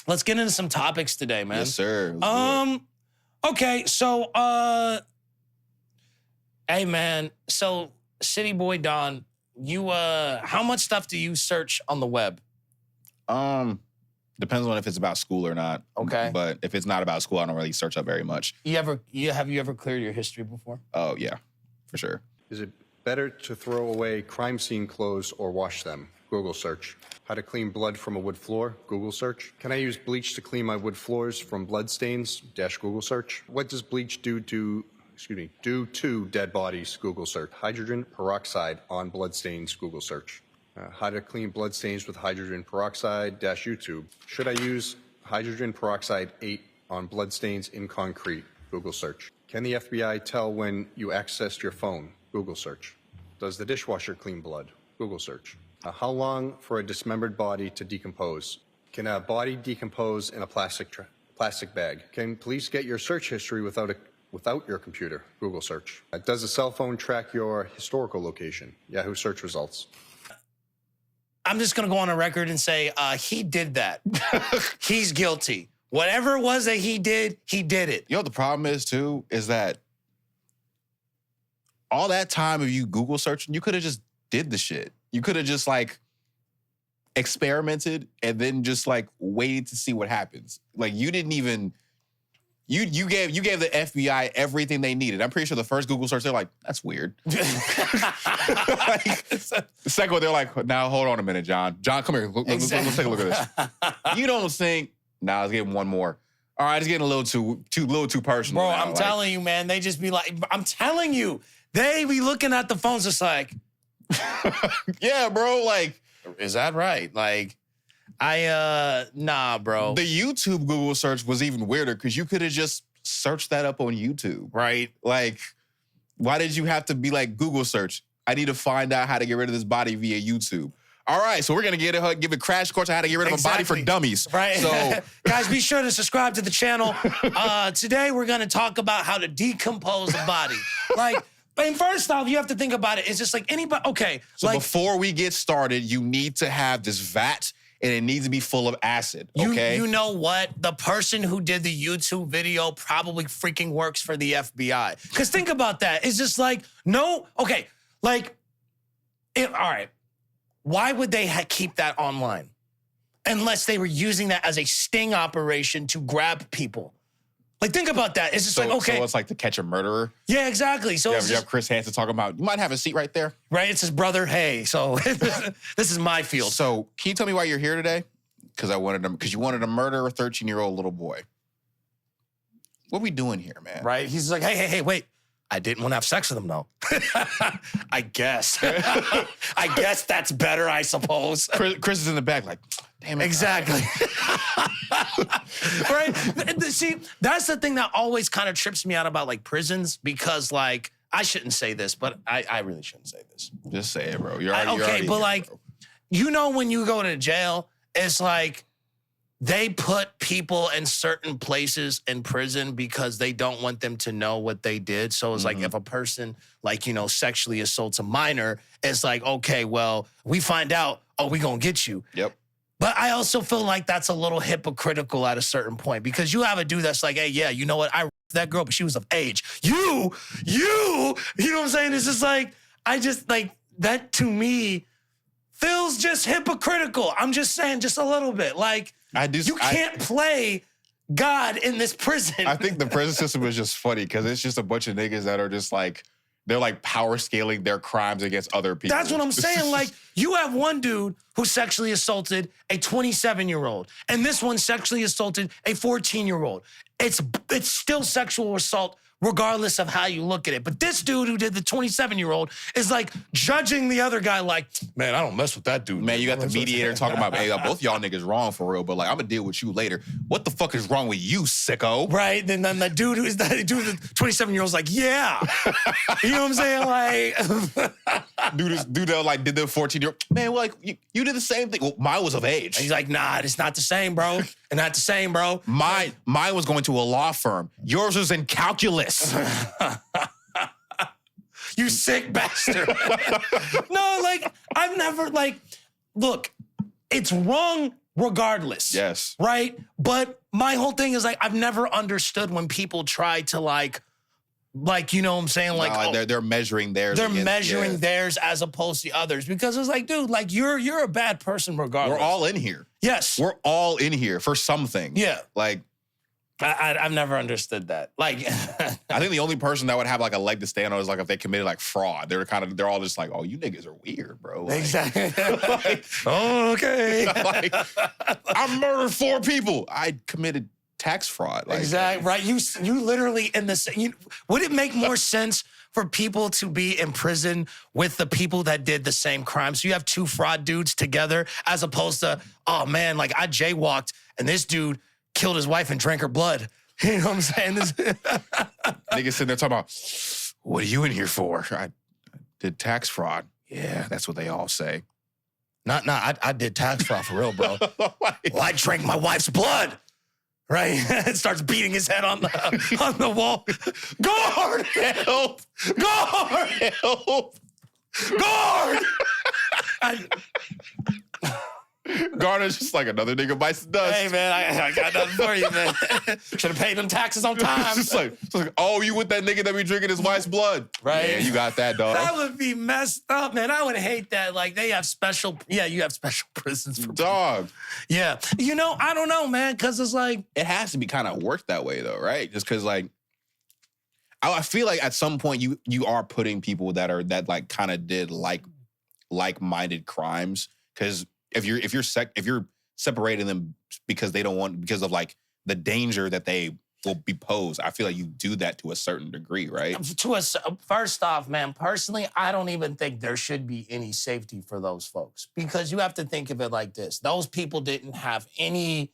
Let's get into some topics today, man. Yes, sir. Okay, so hey man, so Cityy'Boi Don, you how much stuff do you search on the web? Depends on if it's about school or not. Okay. But if it's not about school, I don't really search up very much. Have you ever cleared your history before? Oh yeah, for sure. Is it better to throw away crime scene clothes or wash them? Google search. How to clean blood from a wood floor? Google search. Can I use bleach to clean my wood floors from blood stains? Google search. What does bleach do to dead bodies? Google search. Hydrogen peroxide on blood stains? Google search. How to clean blood stains with hydrogen peroxide? YouTube. Should I use hydrogen peroxide 8 on blood stains in concrete? Google search. Can the FBI tell when you accessed your phone? Google search. Does the dishwasher clean blood? Google search. How long for a dismembered body to decompose? Can a body decompose in a plastic bag? Can police get your search history without your computer? Google search. Does a cell phone track your historical location? Yahoo search results. I'm just gonna go on a record and say he did that. He's guilty. Whatever it was that he did it. You know what the problem is too? Is that all that time of you Google searching, you could have just did the shit. You could have just like experimented and then just like waited to see what happens. Like you didn't even you gave the FBI everything they needed. I'm pretty sure the first Google search they're like, that's weird. Like, the second one they're like, now hold on a minute, John. John, come here. Let's take a look at this. You don't think, nah, let's give him one more. All right, it's getting a little too personal. Bro, now. I'm telling you, man, they just be like, I'm telling you, they be looking at the phones just like, yeah, bro, like, is that right? Like, nah, bro. The YouTube Google search was even weirder because you could have just searched that up on YouTube. Right. Like, why did you have to be like, Google search? I need to find out how to get rid of this body via YouTube. All right, so we're going to give a crash course on how to get rid of a body for dummies. Right. So, guys, be sure to subscribe to the channel. Today, we're going to talk about how to decompose a body. Like, and first off, you have to think about it. It's just like anybody, okay. So like, before we get started, you need to have this vat and it needs to be full of acid, okay? You know what? The person who did the YouTube video probably freaking works for the FBI. Because think about that. It's just like, no, okay, like, all right. Why would they keep that online? Unless they were using that as a sting operation to grab people. Like, think about that. It's just like, okay. So it's like to catch a murderer? Yeah, exactly. So you have Chris Hansen talking about, you might have a seat right there. Right, it's his brother, hey. So this is my field. So can you tell me why you're here today? Because you wanted to murder a 13-year-old little boy. What are we doing here, man? Right, he's like, hey, wait. I didn't want to have sex with him, though. I guess. I guess that's better, I suppose. Chris is in the back like, damn it. Exactly. Right? See, that's the thing that always kind of trips me out about, like, prisons, because, like, I shouldn't say this, but I really shouldn't say this. Just say it, bro. You're already but, here, like, bro. You know when you go to jail, it's like, they put people in certain places in prison because they don't want them to know what they did. So it's like if a person, like, you know, sexually assaults a minor, it's like, okay, well, we find out, oh, we gonna get you. Yep. But I also feel like that's a little hypocritical at a certain point because you have a dude that's like, hey, yeah, you know what? I that girl, but she was of age. You know what I'm saying? It's just like, I just like, that to me feels just hypocritical. I'm just saying just a little bit. Like, you can't play God in this prison. I think the prison system is just funny because it's just a bunch of niggas that are just like, they're like power scaling their crimes against other people. That's what I'm saying. Like, you have one dude who sexually assaulted a 27-year-old, and this one sexually assaulted a 14-year-old. it's still sexual assault regardless of how you look at it. But this dude who did the 27-year-old is like judging the other guy like, man, I don't mess with that dude. Man, you got the mediator talking about, hey, both y'all niggas wrong for real, but like, I'm gonna deal with you later. What the fuck is wrong with you, sicko? Right, and then the dude the 27-year-old's like, yeah. You know what I'm saying? Like, dude that like did the 14-year-old, man, like, you did the same thing. Well, mine was of age. he's like, nah, it's not the same, bro. It's not the same, bro. Mine was going to a law firm. Yours was in calculus. You sick bastard. No, like, I've never, like, look, it's wrong regardless. Yes. Right? But my whole thing is, like, I've never understood when people try to, like, you know what I'm saying? Like, they're measuring theirs. They're against, measuring theirs as opposed to others. Because it's like, dude, like, you're a bad person regardless. We're all in here. Yes. We're all in here for something. Yeah. Like, I've never understood that. Like, I think the only person that would have like a leg to stand on is like if they committed like fraud. They're all just like, oh, you niggas are weird, bro. Like, exactly. Like, oh, okay. Like, I murdered 4 people. I committed tax fraud. Like, exactly. Right. You literally in this. Would it make more sense for people to be in prison with the people that did the same crime? So you have 2 fraud dudes together, as opposed to, oh man, like I jaywalked and this dude killed his wife and drank her blood. You know what I'm saying? Niggas sitting there talking about, what are you in here for? I did tax fraud. Yeah, that's what they all say. I did tax fraud for real, bro. Well, I drank my wife's blood. Right? It starts beating his head on the wall. Guard! Help! Guard! Help! Guard! Garner's just like another nigga bites the dust. Hey, man, I got nothing for you, man. Should have paid them taxes on time. It's like, oh, you with that nigga that be drinking his wife's blood. Right. Yeah, you got that, dog. That would be messed up, man. I would hate that. Like, they have you have special prisons for dog. people. Yeah. You know, I don't know, man, because it's like. It has to be kind of worked that way, though, right? Just because, like, I feel like at some point you are putting people that like kind of did like-minded crimes, because if you're separating them because of like the danger that they will be posed, I feel like you do that to a certain degree, right? First off, man, personally, I don't even think there should be any safety for those folks, because you have to think of it like this. Those people didn't have any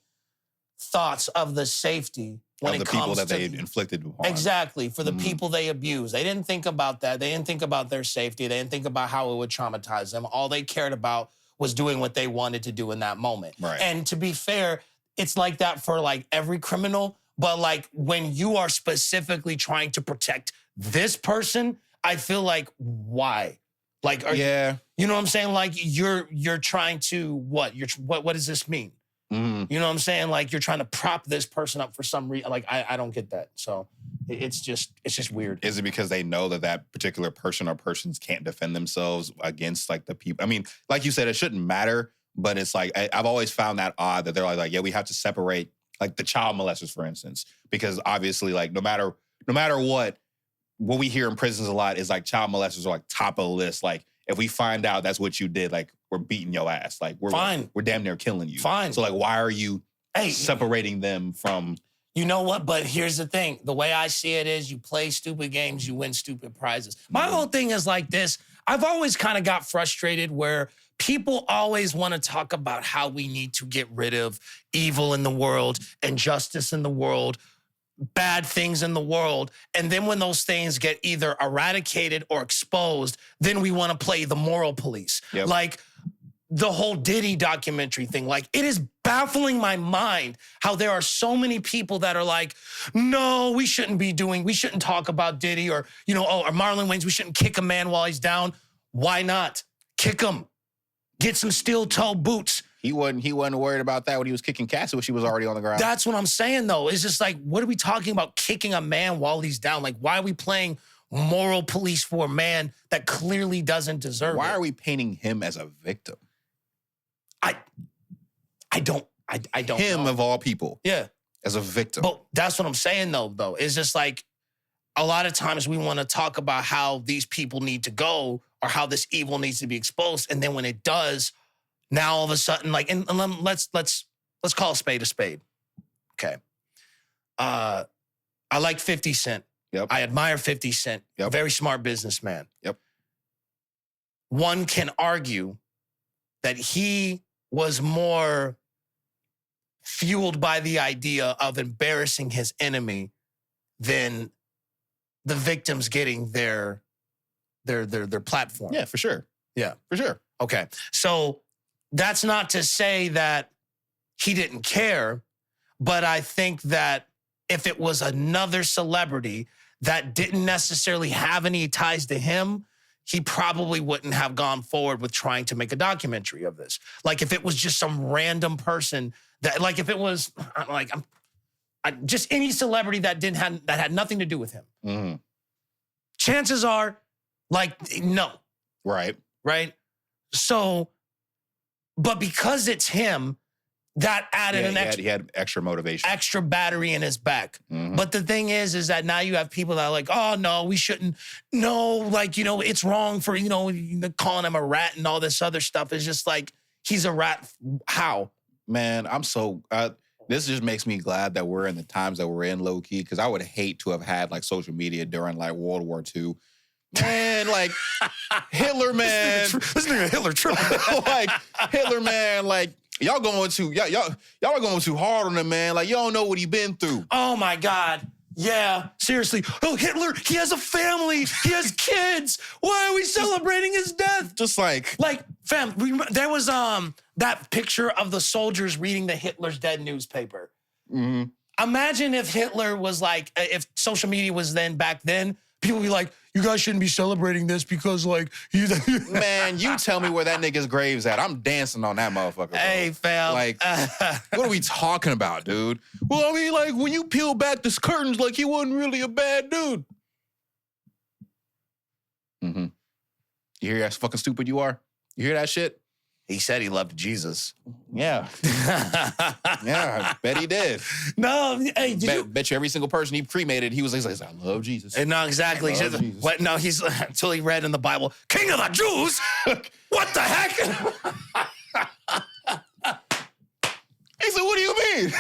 thoughts of the safety when of it the comes people that to, they inflicted upon. Exactly, for the people they abused. They didn't think about that. They didn't think about their safety. They didn't think about how it would traumatize them. All they cared about was doing what they wanted to do in that moment. Right. And to be fair, it's like that for like every criminal, but like when you are specifically trying to protect this person, I feel like, why? Like, yeah. You know what I'm saying? Like you're trying to what? What does this mean? Mm. You know what I'm saying? Like you're trying to prop this person up for some reason. Like I don't get that. So it's just weird. Is it because they know that particular person or persons can't defend themselves against like the people? I mean, like you said, it shouldn't matter, but it's like I've always found that odd that they're like, yeah, we have to separate like the child molesters, for instance, because obviously, like no matter what we hear in prisons a lot is like child molesters are like top of the list. Like if we find out that's what you did, like we're beating your ass. Like we're damn near killing you. Fine. So like, why are you separating them from? You know what? But here's the thing. The way I see it is you play stupid games, you win stupid prizes. My whole thing is like this. I've always kind of got frustrated where people always want to talk about how we need to get rid of evil in the world, injustice in the world, bad things in the world. And then when those things get either eradicated or exposed, then we want to play the moral police. Yep. Like the whole Diddy documentary thing. Like it is baffling my mind how there are so many people that are like, no, we shouldn't talk about Diddy or Marlon Wayans, we shouldn't kick a man while he's down. Why not? Kick him. Get some steel toe boots. He wasn't worried about that when he was kicking Cassie when she was already on the ground. That's what I'm saying, though. It's just like, what are we talking about kicking a man while he's down? Like, why are we playing moral police for a man that clearly doesn't deserve it? Why are we painting him as a victim? I don't him know. Of all people. Yeah. As a victim. But that's what I'm saying, though. It's just like a lot of times we want to talk about how these people need to go or how this evil needs to be exposed. And then when it does, now all of a sudden, like, and let's call a spade a spade. Okay. I like 50 Cent. Yep. I admire 50 Cent. Yep. Very smart businessman. Yep. One can argue that he was more fueled by the idea of embarrassing his enemy than the victims getting their platform. Yeah, for sure. Yeah. For sure. Okay. So that's not to say that he didn't care, but I think that if it was another celebrity that didn't necessarily have any ties to him, he probably wouldn't have gone forward with trying to make a documentary of this. Like if it was just some random person that, like if it was like just any celebrity that that had nothing to do with him. Mm-hmm. Chances are, like, no. Right. Right? So, but because it's him, that added He had extra motivation. extra battery in his back. Mm-hmm. But the thing is that now you have people that are like, oh, no, we shouldn't. No, like, it's wrong for, calling him a rat and all this other stuff. It's just like, he's a rat. How? Man, I'm so... this just makes me glad that we're in the times that we're in, low-key, because I would hate to have had, like, social media during, like, World War II. Man, like, Hitler, man. This nigga Hitler tripping. Like, Hitler, man, like, y'all are going too hard on him, man. Like, you don't know what he been through. Oh, my God. Yeah, seriously. Oh, Hitler, he has a family. He has kids. Why are we celebrating his death? Just like... Like, fam, there was that picture of the soldiers reading the Hitler's Dead newspaper. Mm-hmm. Imagine if Hitler was like, if social media was back then, people would be like, you guys shouldn't be celebrating this because, like, Man, you tell me where that nigga's grave's at. I'm dancing on that motherfucker, bro. Hey, fam. Like, what are we talking about, dude? Well, I mean, like, when you peel back the curtains, like, he wasn't really a bad dude. Mm-hmm. You hear how fucking stupid you are? You hear that shit? He said he loved Jesus. Yeah. Yeah, I bet he did. No, hey, Bet you every single person he cremated, he was like, I love Jesus. No, exactly. I love Jesus. What? No, he's until he read in the Bible, King of the Jews. What the heck? He said, what do you mean?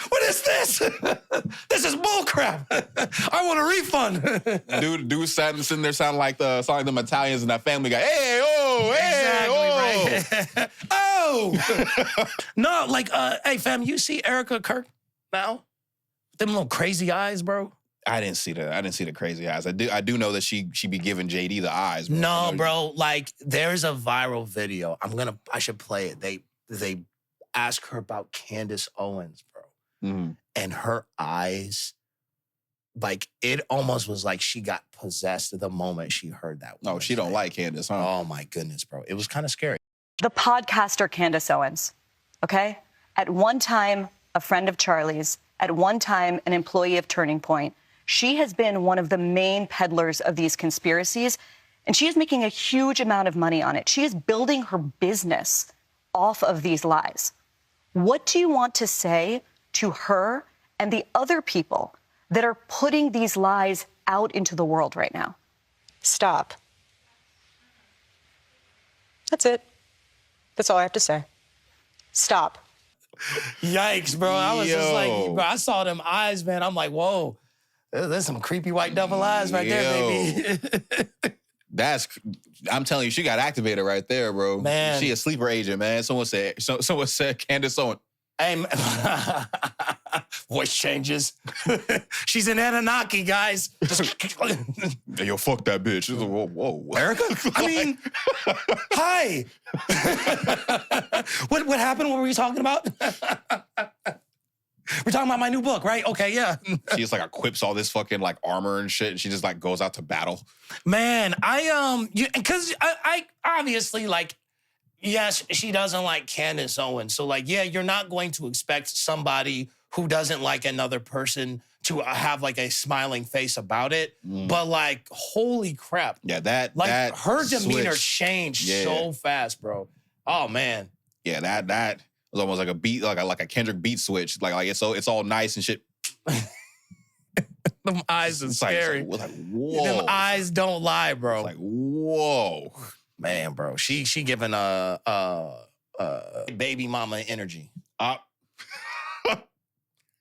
What is this? This is bullcrap. I want a refund. Dude sitting there sounding like them Italians in that Family Guy. Hey, oh, hey, exactly, right. Oh. No, like, hey, fam, you see Erica Kirk now? Them little crazy eyes, bro. I didn't see the crazy eyes. I do know that she be giving JD the eyes. Bro. No, bro. Like, there's a viral video. I should play it. They ask her about Candace Owens, bro. Mm-hmm. And her eyes, like, it almost was like she got possessed the moment she heard that. No, she don't like Candace, huh? Oh, my goodness, bro. It was kind of scary. The podcaster Candace Owens, okay? At one time, a friend of Charlie's, at one time, an employee of Turning Point. She has been one of the main peddlers of these conspiracies, and she is making a huge amount of money on it. She is building her business off of these lies. What do you want to say to her and the other people that are putting these lies out into the world right now? Stop. That's it. That's all I have to say. Stop. Yikes, bro. I was just like, Yo. bro, I saw them eyes, man. I'm like, whoa, there's some creepy white devil eyes right there, baby. I'm telling you, she got activated right there, bro. Man. She a sleeper agent, man. Someone said Candace Owens. Hey, voice changes. She's an Anunnaki, guys. Yo, fuck that bitch. She's like, whoa. Erica? I mean, hi. What happened? What were we talking about? We're talking about my new book, right? Okay, yeah. She just like equips all this fucking like armor and shit, and she just like goes out to battle. Man, because I obviously, like, yes, she doesn't like Candace Owens. So, like, yeah, you're not going to expect somebody who doesn't like another person to have like a smiling face about it. But, like, holy crap. Yeah, that her demeanor switch. changed so fast, bro. Oh, man. Yeah, that was almost like a beat, like a Kendrick beat switch. Like it's all nice and shit. Them eyes are It's like, scary. like, whoa. Them eyes don't lie, bro. It's like, whoa. Man, bro, she giving baby mama energy.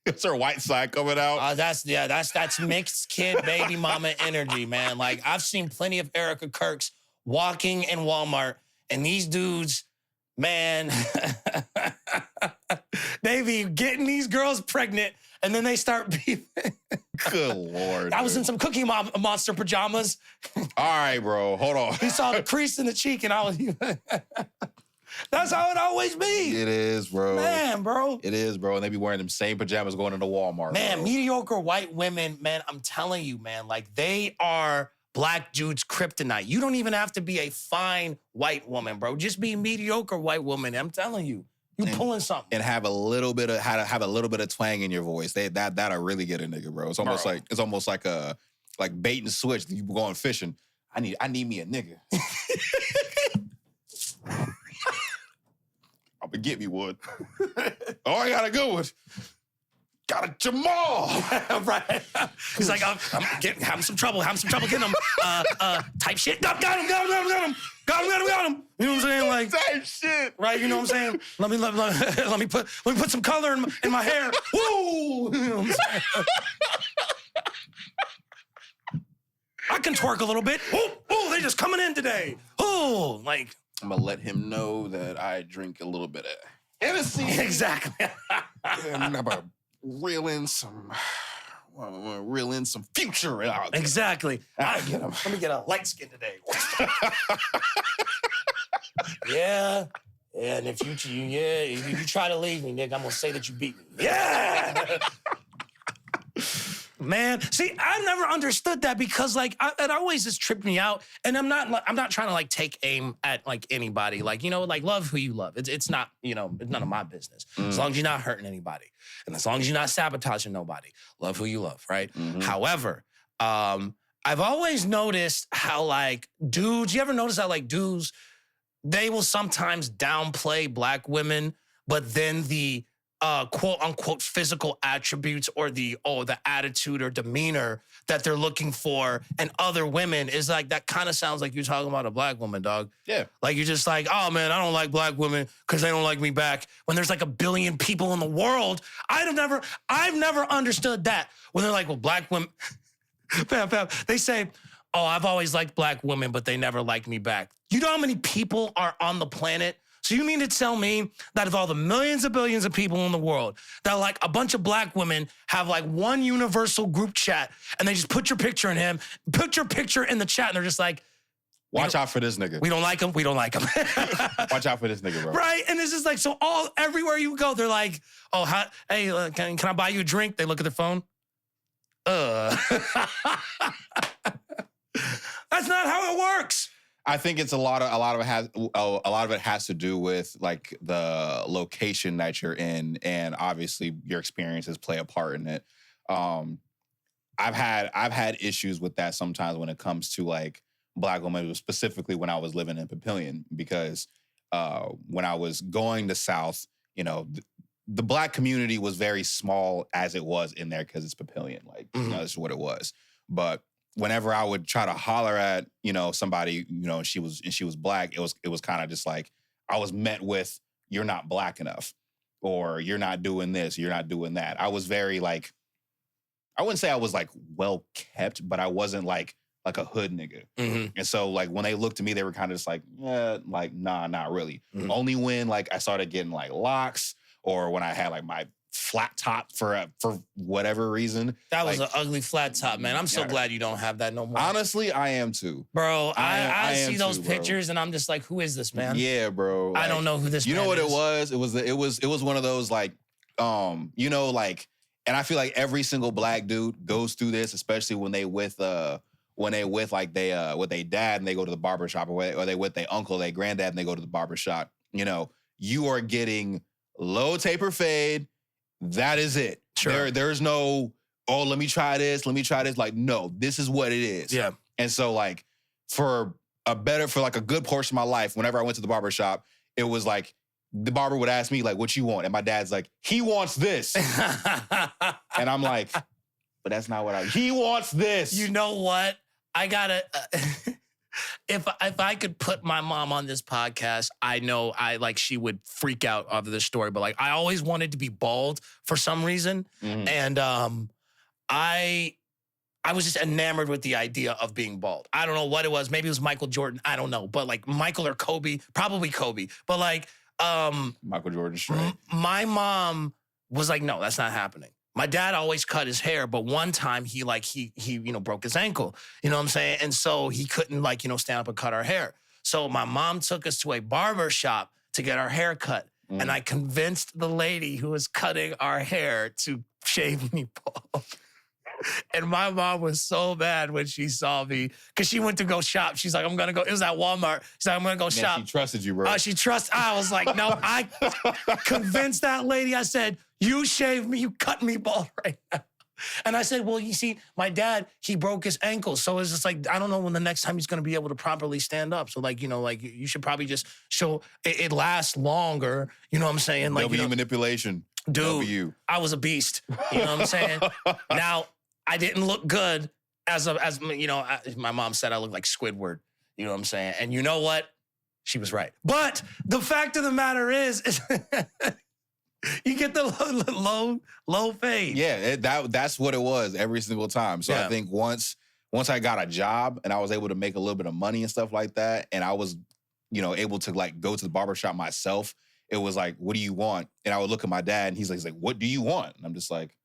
It's her white side coming out. That's mixed kid baby mama energy, man. Like I've seen plenty of Erica Kirks walking in Walmart, and these dudes, man, they be getting these girls pregnant, and then they start beefing. Good Lord. I was in some Cookie Monster pajamas. All right, bro. Hold on. He saw the crease in the cheek, and I was. That's how it always be. It is, bro. Man, bro. It is, bro. And they be wearing them same pajamas going into Walmart. Man, bro. mediocre white women, man, I'm telling you, man, like they are black dudes' kryptonite. You don't even have to be a fine white woman, bro. Just be a mediocre white woman. I'm telling you, you pulling something. And have a little bit of twang in your voice. That'll really get a nigga, bro. It's almost like a bait and switch. You going fishing. I need me a nigga. I'm gonna get me one. Oh, I got a good one. Got a Jamal. Right. He's like, I'm having some trouble getting him. Type shit. Got him. You know what I'm saying? Like Type shit. Right, you know what I'm saying? Let me put some color in my hair. Woo! You know what I'm saying? I can twerk a little bit. Oh, they're just coming in today. Oh, like I'm gonna let him know that I drink a little bit of Hennessy. Exactly. And I'm gonna reel in some future out. Exactly. Let me get a light skin today. Yeah. Yeah, and if you try to leave me, nigga, I'm gonna say that you beat me. Yeah. Man, see, I never understood that because like it always just tripped me out. And I'm not trying to like take aim at like anybody. Like, you know, like love who you love. It's not, you know, it's none of my business. As long as you're not hurting anybody. And as long as you're not sabotaging nobody, love who you love, right? However, I've always noticed how like dudes, you ever notice how like dudes, they will sometimes downplay black women, but then the quote unquote physical attributes or the attitude or demeanor that they're looking for in other women is like, that kind of sounds like you're talking about a black woman, dog. Yeah. Like you're just like, oh man, I don't like black women because they don't like me back. When there's like a billion people in the world, I've never understood that. When they're like, well, black women, they say, oh, I've always liked black women, but they never liked me back. You know how many people are on the planet? So you mean to tell me that of all the millions of billions of people in the world, that like a bunch of black women have like one universal group chat and they just put your picture in him, put your picture in the chat and they're just like, watch out for this nigga. We don't like him. We don't like him. Watch out for this nigga, bro. Right? And this is like, so everywhere you go, they're like, oh, hey, can I buy you a drink? They look at their phone. That's not how it works. I think it's a lot of it has to do with like the location that you're in, and obviously your experiences play a part in it. I've had issues with that sometimes when it comes to like black women, specifically when I was living in Papillion, because when I was going to South, you know, the black community was very small as it was in there because it's Papillion, like you know, that's what it was, but whenever I would try to holler at, you know, somebody, you know, and she was black, it was kind of just like I was met with, you're not black enough, or you're not doing this, you're not doing that. I was very like, I wouldn't say I was like well kept, but I wasn't like a hood nigga. And so like when they looked at me, they were kind of just like, yeah, like nah, not really. Only when like I started getting like locks, or when I had like my flat top for whatever reason. That was an ugly flat top, man. I'm so glad you don't have that no more. Honestly, I am too. Bro, I see those pictures and I'm just like, who is this, man? Yeah, bro. Like, I don't know who this man is. You know what it was? It was one of those like, you know, like, and I feel like every single black dude goes through this, especially when they with like with their dad and they go to the barbershop, or they with their uncle, their granddad, and they go to the barbershop. You know, you are getting low taper fade. That is it. Sure. There's no, oh, let me try this. Like, no, this is what it is. Yeah. And so like for like a good portion of my life, whenever I went to the barbershop, it was like the barber would ask me like, what you want? And my dad's like, he wants this. And I'm like, but that's not what he wants this. You know what? I gotta, if I could put my mom on this podcast, I know she would freak out over this story. But like I always wanted to be bald for some reason, and I was just enamored with the idea of being bald. I don't know what it was. Maybe it was Michael Jordan. I don't know. But like Michael or Kobe, probably Kobe. But like Michael Jordan straight. My mom was like, no, that's not happening. My dad always cut his hair, but one time he broke his ankle, you know what I'm saying? And so he couldn't stand up and cut our hair. So my mom took us to a barber shop to get our hair cut. And I convinced the lady who was cutting our hair to shave me bald. And my mom was so mad when she saw me because she went to go shop. She's like, I'm going to go. It was at Walmart. She's like, I'm going to go shop. She trusted you, bro. I was like, no, I convinced that lady. I said, you shave me, you cut me bald right now. And I said, well, you see, my dad, he broke his ankle. So it's just like, I don't know when the next time he's going to be able to properly stand up. So you should probably just show it lasts longer. You know what I'm saying? Manipulation. Dude, I was a beast. You know what I'm saying? Now, I didn't look good as my mom said I looked like Squidward. You know what I'm saying? And you know what? She was right. But the fact of the matter is you get the low fade. Yeah, that's what it was every single time. So I think once I got a job and I was able to make a little bit of money and stuff like that, and I was, able to go to the barbershop myself, it was like, what do you want? And I would look at my dad and he's like, what do you want? And I'm just like,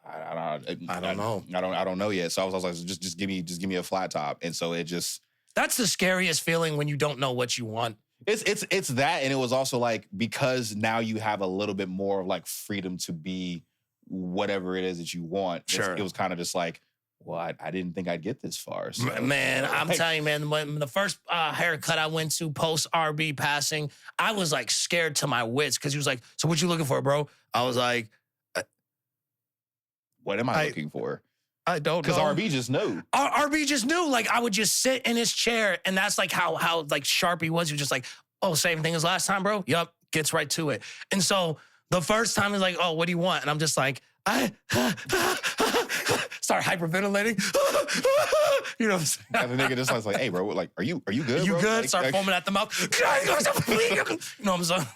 I don't know. I don't know yet. So I was like, just give me a flat top. And so it just, that's the scariest feeling when you don't know what you want. It's that, and it was also like, because now you have a little bit more of like freedom to be whatever it is that you want. Sure. It was kind of just like, well, I didn't think I'd get this far. So. Man, I'm telling you, man, when the first haircut I went to post RB passing, I was like scared to my wits because he was like, so what you looking for, bro? I was like, what am I looking for? I don't know. Because RB just knew. RB just knew. Like, I would just sit in his chair, and that's like how like sharp he was. He was just like, oh, same thing as last time, bro? Yup, gets right to it. And so the first time he's like, oh, what do you want? And I'm just like, start hyperventilating. You know what I'm saying? And the nigga just was like, hey, bro, like, are you good, You bro? good? Like, Start foaming at the mouth. You know what I'm saying?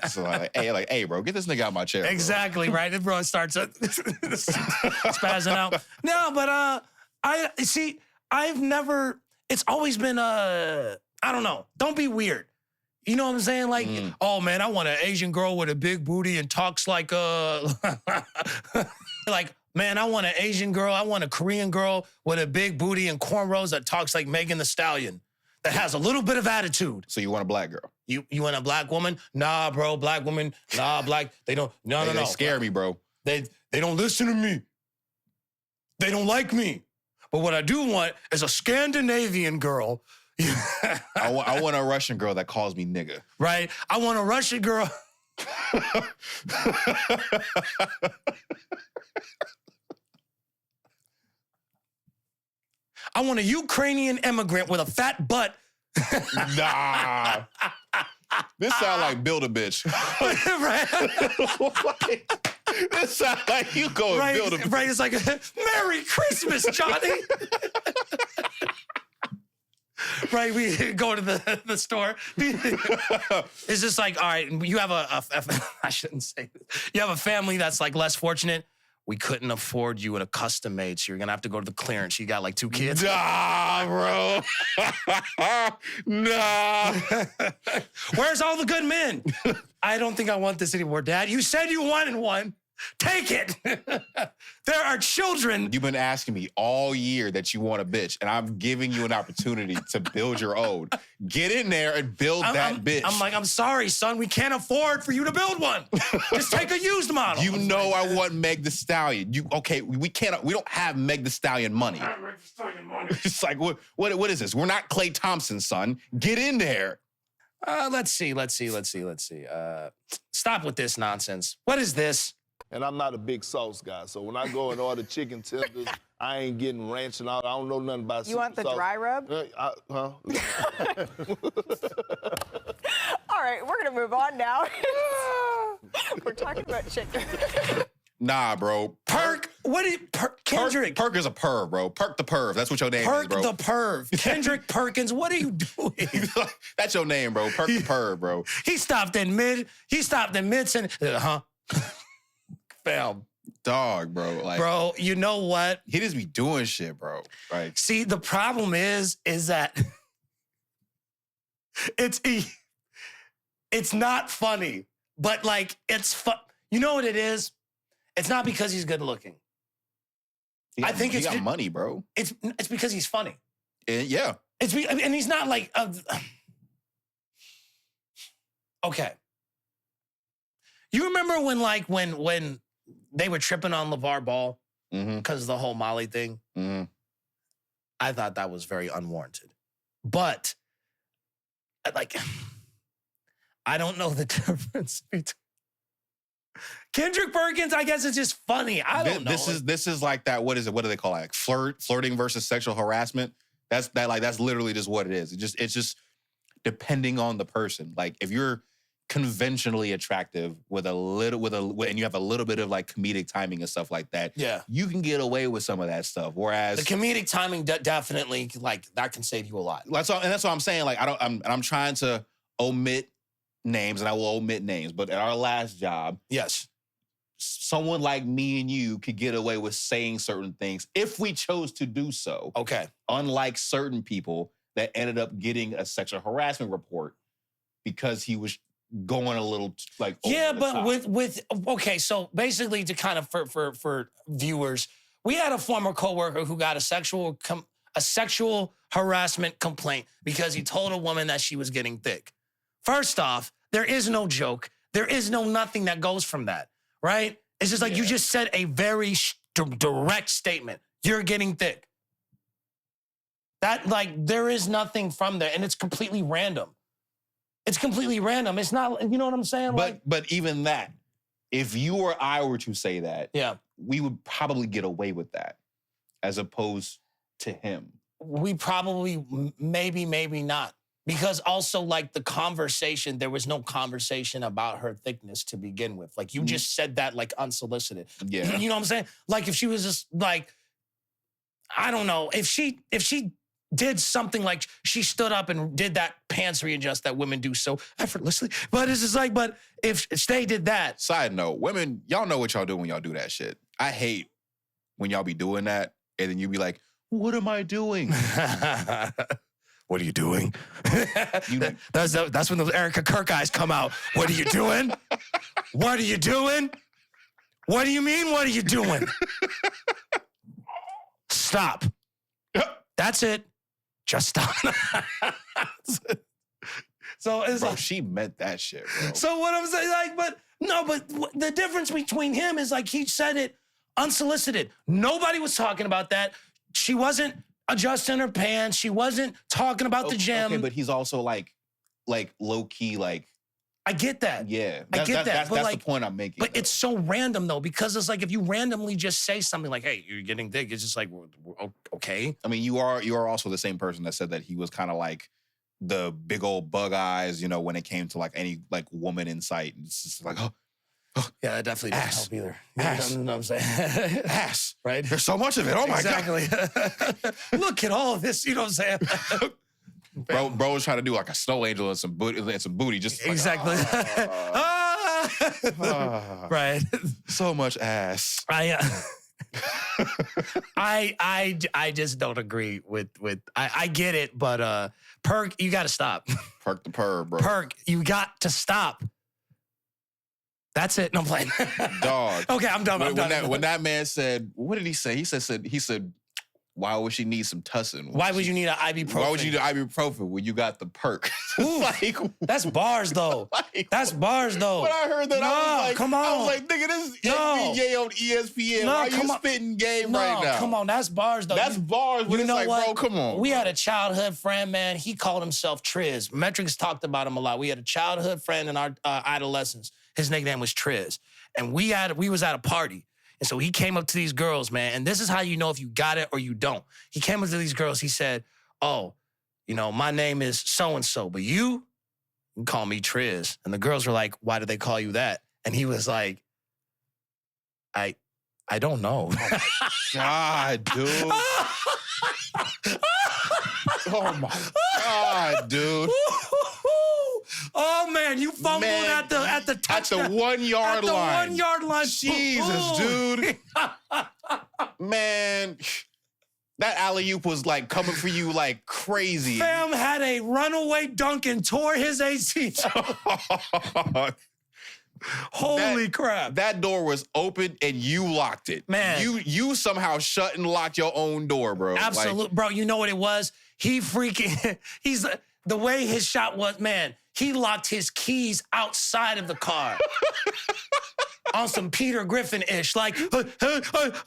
So hey, bro, get this nigga out of my chair. Exactly, right? And bro starts spazzing out. No, but it's always been I don't know. Don't be weird. You know what I'm saying? Like, oh man, I want an Asian girl with a big booty and talks like like, man, I want an Asian girl. I want a Korean girl with a big booty and cornrows that talks like Megan Thee Stallion, that has a little bit of attitude. So you want a black girl? You want a black woman? Nah, bro, black woman. Nah, black. They don't. No. They scare me, bro. They don't listen to me. They don't like me. But what I do want is a Scandinavian girl. I want a Russian girl that calls me nigga. Right? I want a Russian girl. I want a Ukrainian immigrant with a fat butt. Nah. This sound like Build-A-Bitch. Right? This sound like you go and build a bitch. Right, it's like, Merry Christmas, Johnny. Right, we go to the store. It's just like, all right, you have I shouldn't say this. You have a family that's like less fortunate. We couldn't afford you in a custom made, so you're gonna have to go to the clearance. You got like 2 kids. Nah, bro. Nah. Where's all the good men? I don't think I want this anymore, Dad. You said you wanted one. Take it. There are children. You've been asking me all year that you want a bitch, and I'm giving you an opportunity to build your own. Get in there and build that bitch. I'm like, I'm sorry, son. We can't afford for you to build one. Just take a used model. You know I want Meg Thee Stallion. We don't have Meg Thee Stallion money. It's like, what is this? We're not Klay Thompson, son. Get in there. Let's see. Stop with this nonsense. What is this? And I'm not a big sauce guy, so when I go and order chicken tenders, I ain't getting ranch and all. I don't know nothing about You want the sauce. dry rub? Huh? All right, we're gonna move on now. We're talking about chicken. Nah, bro. Perk What did Kendrick? Perk is a perv, bro. Perk the perv. That's what your name is, bro. Perk the perv. Kendrick Perkins, what are you doing? That's your name, bro. Perk the perv, bro. He stopped in mid and fam. Dog, bro. Like, bro, you know what? He just be doing shit, bro. Like, see, the problem is that it's not funny, but like it's fun. You know what it is? It's not because he's good looking. I think he got money, bro. It's because he's funny. Yeah. And he's not like okay. You remember when they were tripping on LeVar Ball because of the whole Molly thing? Mm-hmm. I thought that was very unwarranted. But like, I don't know the difference between Kendrick Perkins. I guess it's just funny. I don't know. This is like that. What is it? What do they call it? Like flirting versus sexual harassment. That's literally just what it is. It's just depending on the person. Like if you're conventionally attractive and you have a little bit of like comedic timing and stuff like that, yeah, you can get away with some of that stuff. Whereas the comedic timing definitely, like, that can save you a lot. That's what I'm saying. Like I'm trying to omit names, and I will omit names. But at our last job, yes, someone like me and you could get away with saying certain things if we chose to do so. Okay. Unlike certain people that ended up getting a sexual harassment report because he was going a little like over yeah, the but top. with okay, so basically to kind of for viewers, we had a former coworker who got a sexual harassment complaint because he told a woman that she was getting thick. First off, there is no joke. There is no nothing that goes from that, right? It's just like you just said a very direct statement. You're getting thick. That, like, there is nothing from there, and it's completely random. It's completely random. It's not, you know what I'm saying? But even that, if you or I were to say that, yeah, we would probably get away with that as opposed to him. We probably, maybe not. Because also, like, the conversation, there was no conversation about her thickness to begin with. Like, you just said that, like, unsolicited. Yeah. You know what I'm saying? Like, if she was just, like, I don't know. If she did something like she stood up and did that pants readjust that women do so effortlessly. But it's just like, but if they did that. Side note, women, y'all know what y'all do when y'all do that shit. I hate when y'all be doing that and then you be like, what am I doing? What are you doing? That's when those Erica Kirk eyes come out. What are you doing? What are you doing? What do you mean, what are you doing? Stop. That's it. Just stop. So it's bro, like, she meant that shit, bro. So what I'm saying, like, but the difference between him is, like, he said it unsolicited. Nobody was talking about that. She wasn't adjusting her pants. She wasn't talking about the gym. Okay, but he's also like low key, like. I get that. Yeah, I get that. That's like, the point I'm making. But it's so random though, because it's like if you randomly just say something like, "Hey, you're getting thick," it's just like, okay. I mean, you are also the same person that said that he was kind of like the big old bug eyes, you know, when it came to like any like woman in sight. It's just like, oh yeah, that definitely doesn't help either. Ass. You know what I'm saying? Ass. Right? There's so much of it. Oh my God. Look at all of this. You know what I'm saying? Bro was trying to do like a snow angel and some booty, just like, exactly. Right. So much ass. I just don't agree with I get it, but Perk, you got to stop. Perk the perv, bro. Perk, you got to stop. That's it. No, I'm playing. Dog. Okay, I'm done. When that man said, what did he say? He said, why would she need some tussin? Why would you need an ibuprofen? Why would you need ibuprofen when you got the perk? Like, that's bars, though. That's bars, though. When I heard that, I was like, come on. I was like, nigga, this is NBA on ESPN. Why are you spitting game right now? Come on, that's bars, though. That's bars. You know like, what? Bro, come on. We had a childhood friend, man. He called himself Triz. Metrics talked about him a lot. We had a childhood friend in our adolescence. His nickname was Triz. And we was at a party. And so he came up to these girls, man, and this is how you know if you got it or you don't. He came up to these girls. He said, oh, you know, my name is so-and-so, but you can call me Triz. And the girls were like, why do they call you that? And he was like, I I don't know. God, dude. Oh my God, dude. Oh man, you fumbled at the touchdown. At the 1 yard line. At the 1 yard line. Jesus, dude. Man, that alley-oop was like coming for you like crazy. Fam had a runaway dunk and tore his ACL. Holy crap. That door was open and you locked it. Man. You somehow shut and locked your own door, bro. Absolutely. Bro, you know what it was? He freaking, the way his shot was, man, he locked his keys outside of the car. On some Peter Griffin-ish, like,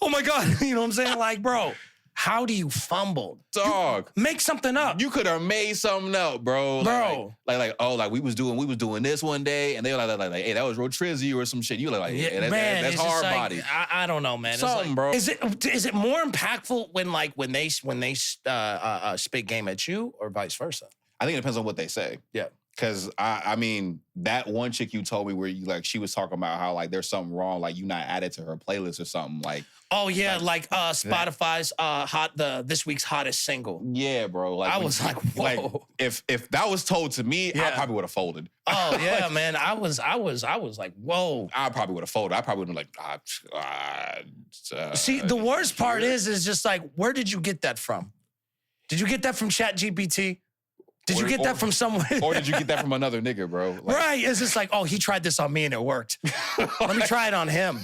oh my God. You know what I'm saying? Like, bro, how do you fumble? Dog. Make something up. You could have made something up, bro. Bro. Like we was doing this one day, and they were like, hey, that was Rotrizzi or some shit. You were like, yeah, that's hard body. I don't know, man. Something, bro. Is it more impactful when they spit game at you or vice versa? I think it depends on what they say. Yeah. Because I mean, that one chick you told me where you like, she was talking about how like there's something wrong, like you not added to her playlist or something like. Oh yeah, like Spotify's this week's hottest single. Yeah, bro. Like I was like, whoa. Like if that was told to me, I probably would have folded. Oh yeah, man. I was like, whoa. I probably would have folded. I probably would have like, See, the worst part is just like, where did you get that from? Did you get that from ChatGPT? Did you get that from someone? Or did you get that from another nigga, bro? Like, right. It's just like, oh, he tried this on me and it worked. Let me try it on him.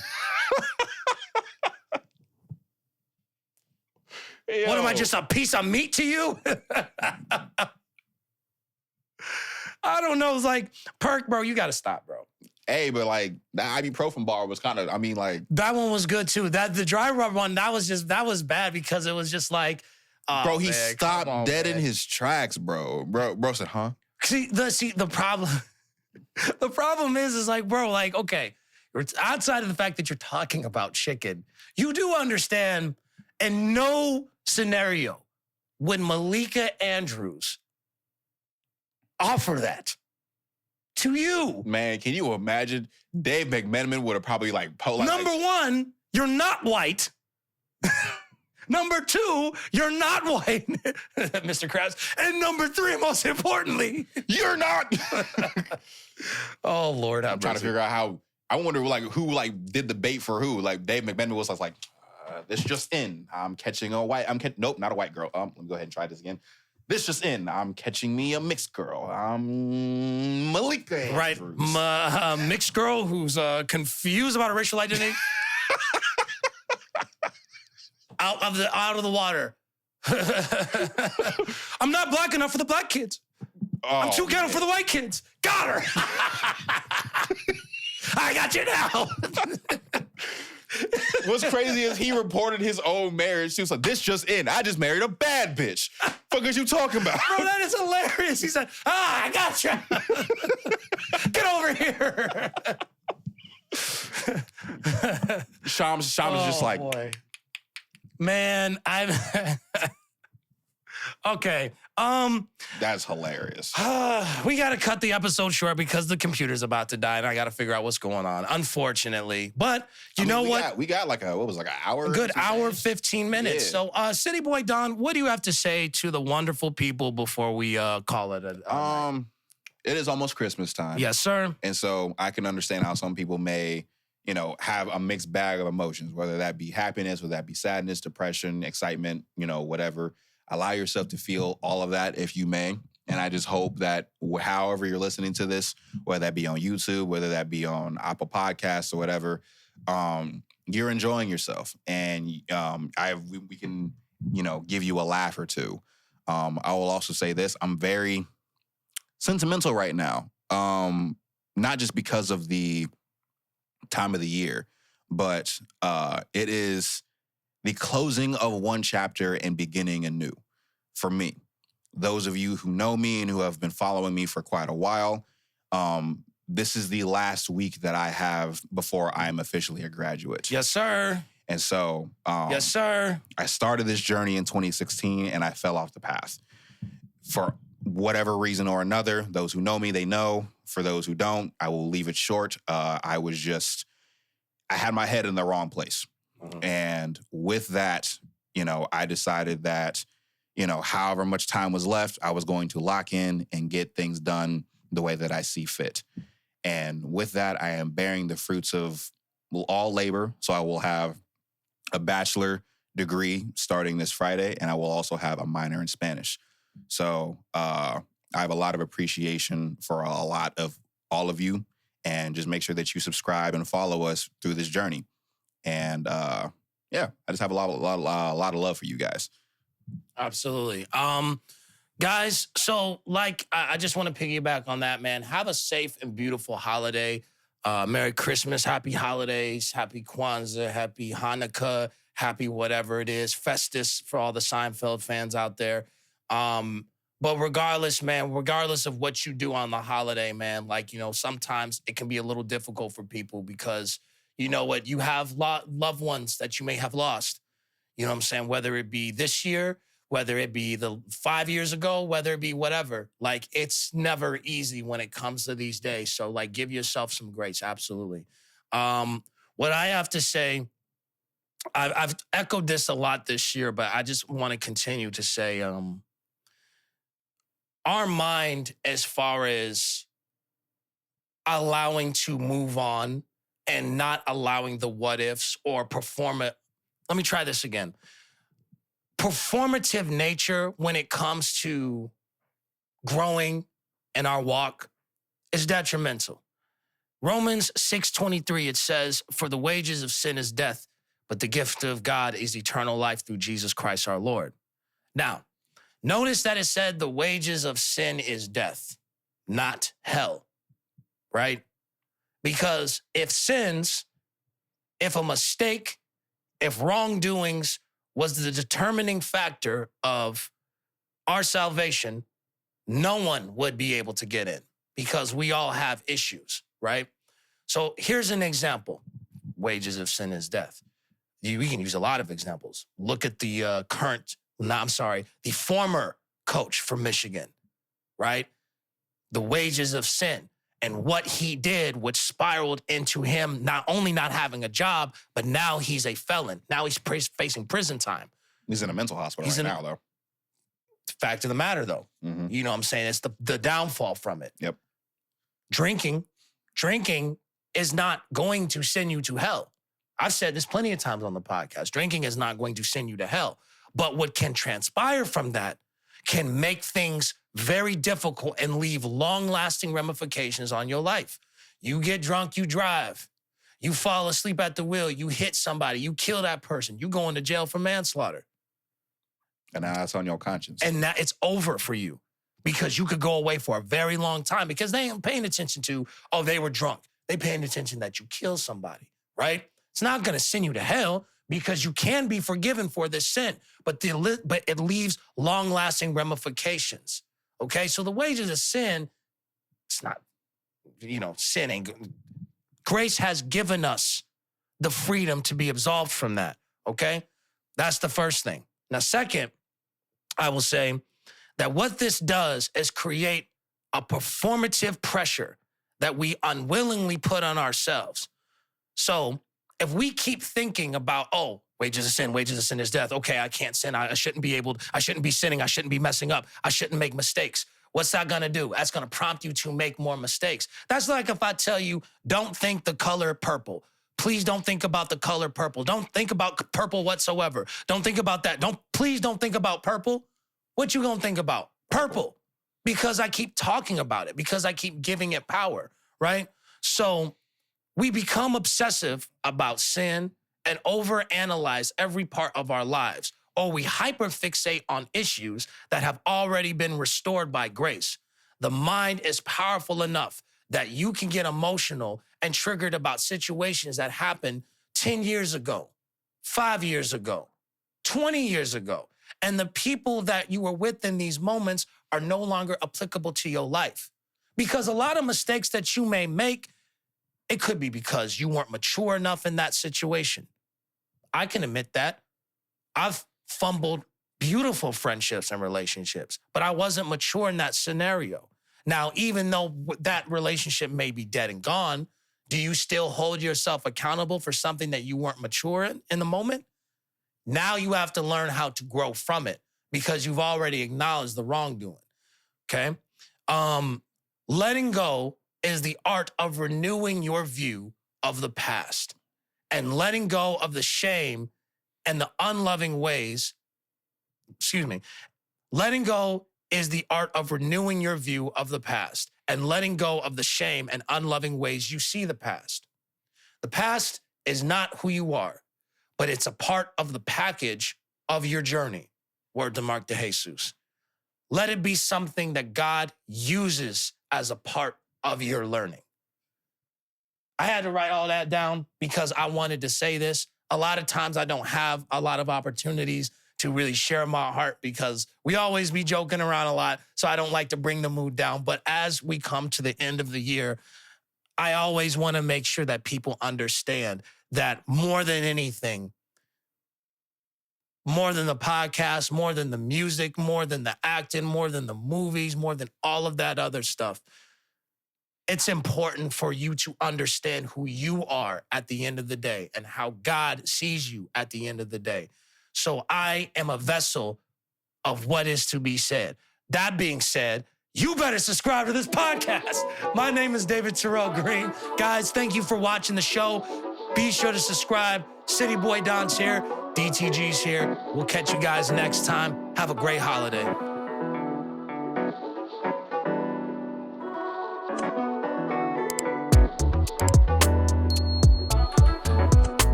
Yo. What am I, just a piece of meat to you? I don't know. It's like, Perk, bro, you got to stop, bro. Hey, but like, the ibuprofen bar was kind of, I mean, like. That one was good too. The dry rub one, that was bad because it was just like. Oh, bro, he stopped dead in his tracks, bro. Bro said, huh? See the problem. The problem is like, bro, like, okay, outside of the fact that you're talking about chicken, you do understand in no scenario would Malika Andrews offer that to you. Man, can you imagine? Dave McMenamin would have probably like... Number one, you're not white. Number two, you're not white, Mr. Krabs. And number three, most importantly, you're not. Oh, Lord. I'm trying to figure out how, I wonder like who like did the bait for who. Like Dave McMenamin was like, this just in. I'm catching a white, nope, not a white girl. Let me go ahead and try this again. This just in. I'm catching me a mixed girl. I'm Malika. Right. Mixed girl who's confused about her racial identity. Out of the water. I'm not black enough for the black kids. I'm too ghetto for the white kids. Got her. I got you now. What's crazy is he reported his own marriage. She was like, this just in. I just married a bad bitch. Fuck is you talking about? Bro, that is hilarious. He said, I got you. Get over here. Shams is just like, boy. Man, okay. That's hilarious. We got to cut the episode short because the computer's about to die and I got to figure out what's going on, unfortunately. But you know what? We got like an hour? A good hour, 15 minutes. Yeah. So, Cityy'Boi Don, what do you have to say to the wonderful people before we call it a night? It is almost Christmas time. Yes, sir. And so I can understand how some people may, have a mixed bag of emotions, whether that be happiness, whether that be sadness, depression, excitement, whatever. Allow yourself to feel all of that if you may. And I just hope that however you're listening to this, whether that be on YouTube, whether that be on Apple Podcasts or whatever, you're enjoying yourself. And we can, give you a laugh or two. I will also say this. I'm very sentimental right now. Not just because of the time of the year, but it is the closing of one chapter and beginning anew for me. Those of you who know me and who have been following me for quite a while, this is the last week that I have before I am officially a graduate. Yes, sir. And so, yes, sir. I started this journey in 2016 and I fell off the path. For whatever reason or another, those who know me, they know. For those who don't, I will leave it short. I had my head in the wrong place. And with that, I decided that, however much time was left, I was going to lock in and get things done the way that I see fit. And with that, I am bearing the fruits of all labor. So I will have a bachelor degree starting this Friday, and I will also have a minor in Spanish. So I have a lot of appreciation for a lot of all of you, and just make sure that you subscribe and follow us through this journey. And I just have a lot of love for you guys. Absolutely. Guys, so I just want to piggyback on that, man. Have a safe and beautiful holiday. Merry Christmas, happy holidays, happy Kwanzaa, happy Hanukkah, happy whatever it is, Festus for all the Seinfeld fans out there. But regardless, man, regardless of what you do on the holiday, man, sometimes it can be a little difficult for people because, you know what, you have loved ones that you may have lost. You know what I'm saying? Whether it be this year, whether it be the 5 years ago, whether it be whatever, it's never easy when it comes to these days. So give yourself some grace. Absolutely. What I have to say, I've echoed this a lot this year, but I just want to continue to say, our mind, as far as allowing to move on and not allowing the what ifs or perform it. Let me try this again. Performative nature when it comes to growing in our walk is detrimental. Romans 6:23, it says, "For the wages of sin is death, but the gift of God is eternal life through Jesus Christ our Lord." Now, notice that it said the wages of sin is death, not hell, right? Because if a mistake, if wrongdoings was the determining factor of our salvation, no one would be able to get in because we all have issues, right? So here's an example. Wages of sin is death. We can use a lot of examples. Look at the former coach for Michigan, right? The wages of sin and what he did, which spiraled into him not only not having a job, but now he's a felon. Now he's facing prison time. He's in a mental hospital now, though. Fact of the matter, though. Mm-hmm. You know what I'm saying? It's the downfall from it. Yep. Drinking is not going to send you to hell. I've said this plenty of times on the podcast. Drinking is not going to send you to hell. But what can transpire from that can make things very difficult and leave long-lasting ramifications on your life. You get drunk, you drive. You fall asleep at the wheel, you hit somebody, you kill that person, you go into jail for manslaughter. And now that's on your conscience. And now it's over for you because you could go away for a very long time because they ain't paying attention to, they were drunk. They paying attention that you killed somebody, right? It's not going to send you to hell because you can be forgiven for this sin, but it leaves long-lasting ramifications, okay? So the wages of sin, it's not, sin ain't good. Grace has given us the freedom to be absolved from that, okay? That's the first thing. Now, second, I will say that what this does is create a performative pressure that we unwillingly put on ourselves. So if we keep thinking about, wages of sin is death. Okay, I can't sin. I shouldn't be sinning. I shouldn't be messing up. I shouldn't make mistakes. What's that gonna do? That's gonna prompt you to make more mistakes. That's like if I tell you, don't think the color purple. Please don't think about the color purple. Don't think about purple whatsoever. Don't think about that. Please don't think about purple. What you gonna think about? Purple. Because I keep talking about it, because I keep giving it power, right? So we become obsessive about sin and overanalyze every part of our lives, or we hyperfixate on issues that have already been restored by grace. The mind is powerful enough that you can get emotional and triggered about situations that happened 10 years ago, 5 years ago, 20 years ago. And the people that you were with in these moments are no longer applicable to your life. Because a lot of mistakes that you may make, it could be because you weren't mature enough in that situation. I can admit that. I've fumbled beautiful friendships and relationships, but I wasn't mature in that scenario. Now, even though that relationship may be dead and gone, Do you still hold yourself accountable for something that you weren't mature in the moment? Now you have to learn how to grow from it because you've already acknowledged the wrongdoing, okay? Letting go is the art of renewing your view of the past and letting go of the shame and the unloving ways, letting go is the art of renewing your view of the past and letting go of the shame and unloving ways you see the past. The past is not who you are, but it's a part of the package of your journey. Word to Mark DeJesus. Let it be something that God uses as a part of your learning. I had to write all that down because I wanted to say this. A lot of times I don't have a lot of opportunities to really share my heart because we always be joking around a lot, so I don't like to bring the mood down. But as we come to the end of the year, I always want to make sure that people understand that more than anything, more than the podcast, more than the music, more than the acting, more than the movies, more than all of that other stuff, it's important for you to understand who you are at the end of the day and how God sees you at the end of the day. So I am a vessel of what is to be said. That being said, you better subscribe to this podcast. My name is David Terrell Green. Guys, thank you for watching the show. Be sure to subscribe. Cityy'Boi Don's here. DTG's here. We'll catch you guys next time. Have a great holiday.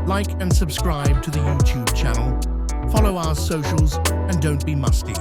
Like and subscribe to the YouTube channel. Follow our socials and don't be musty.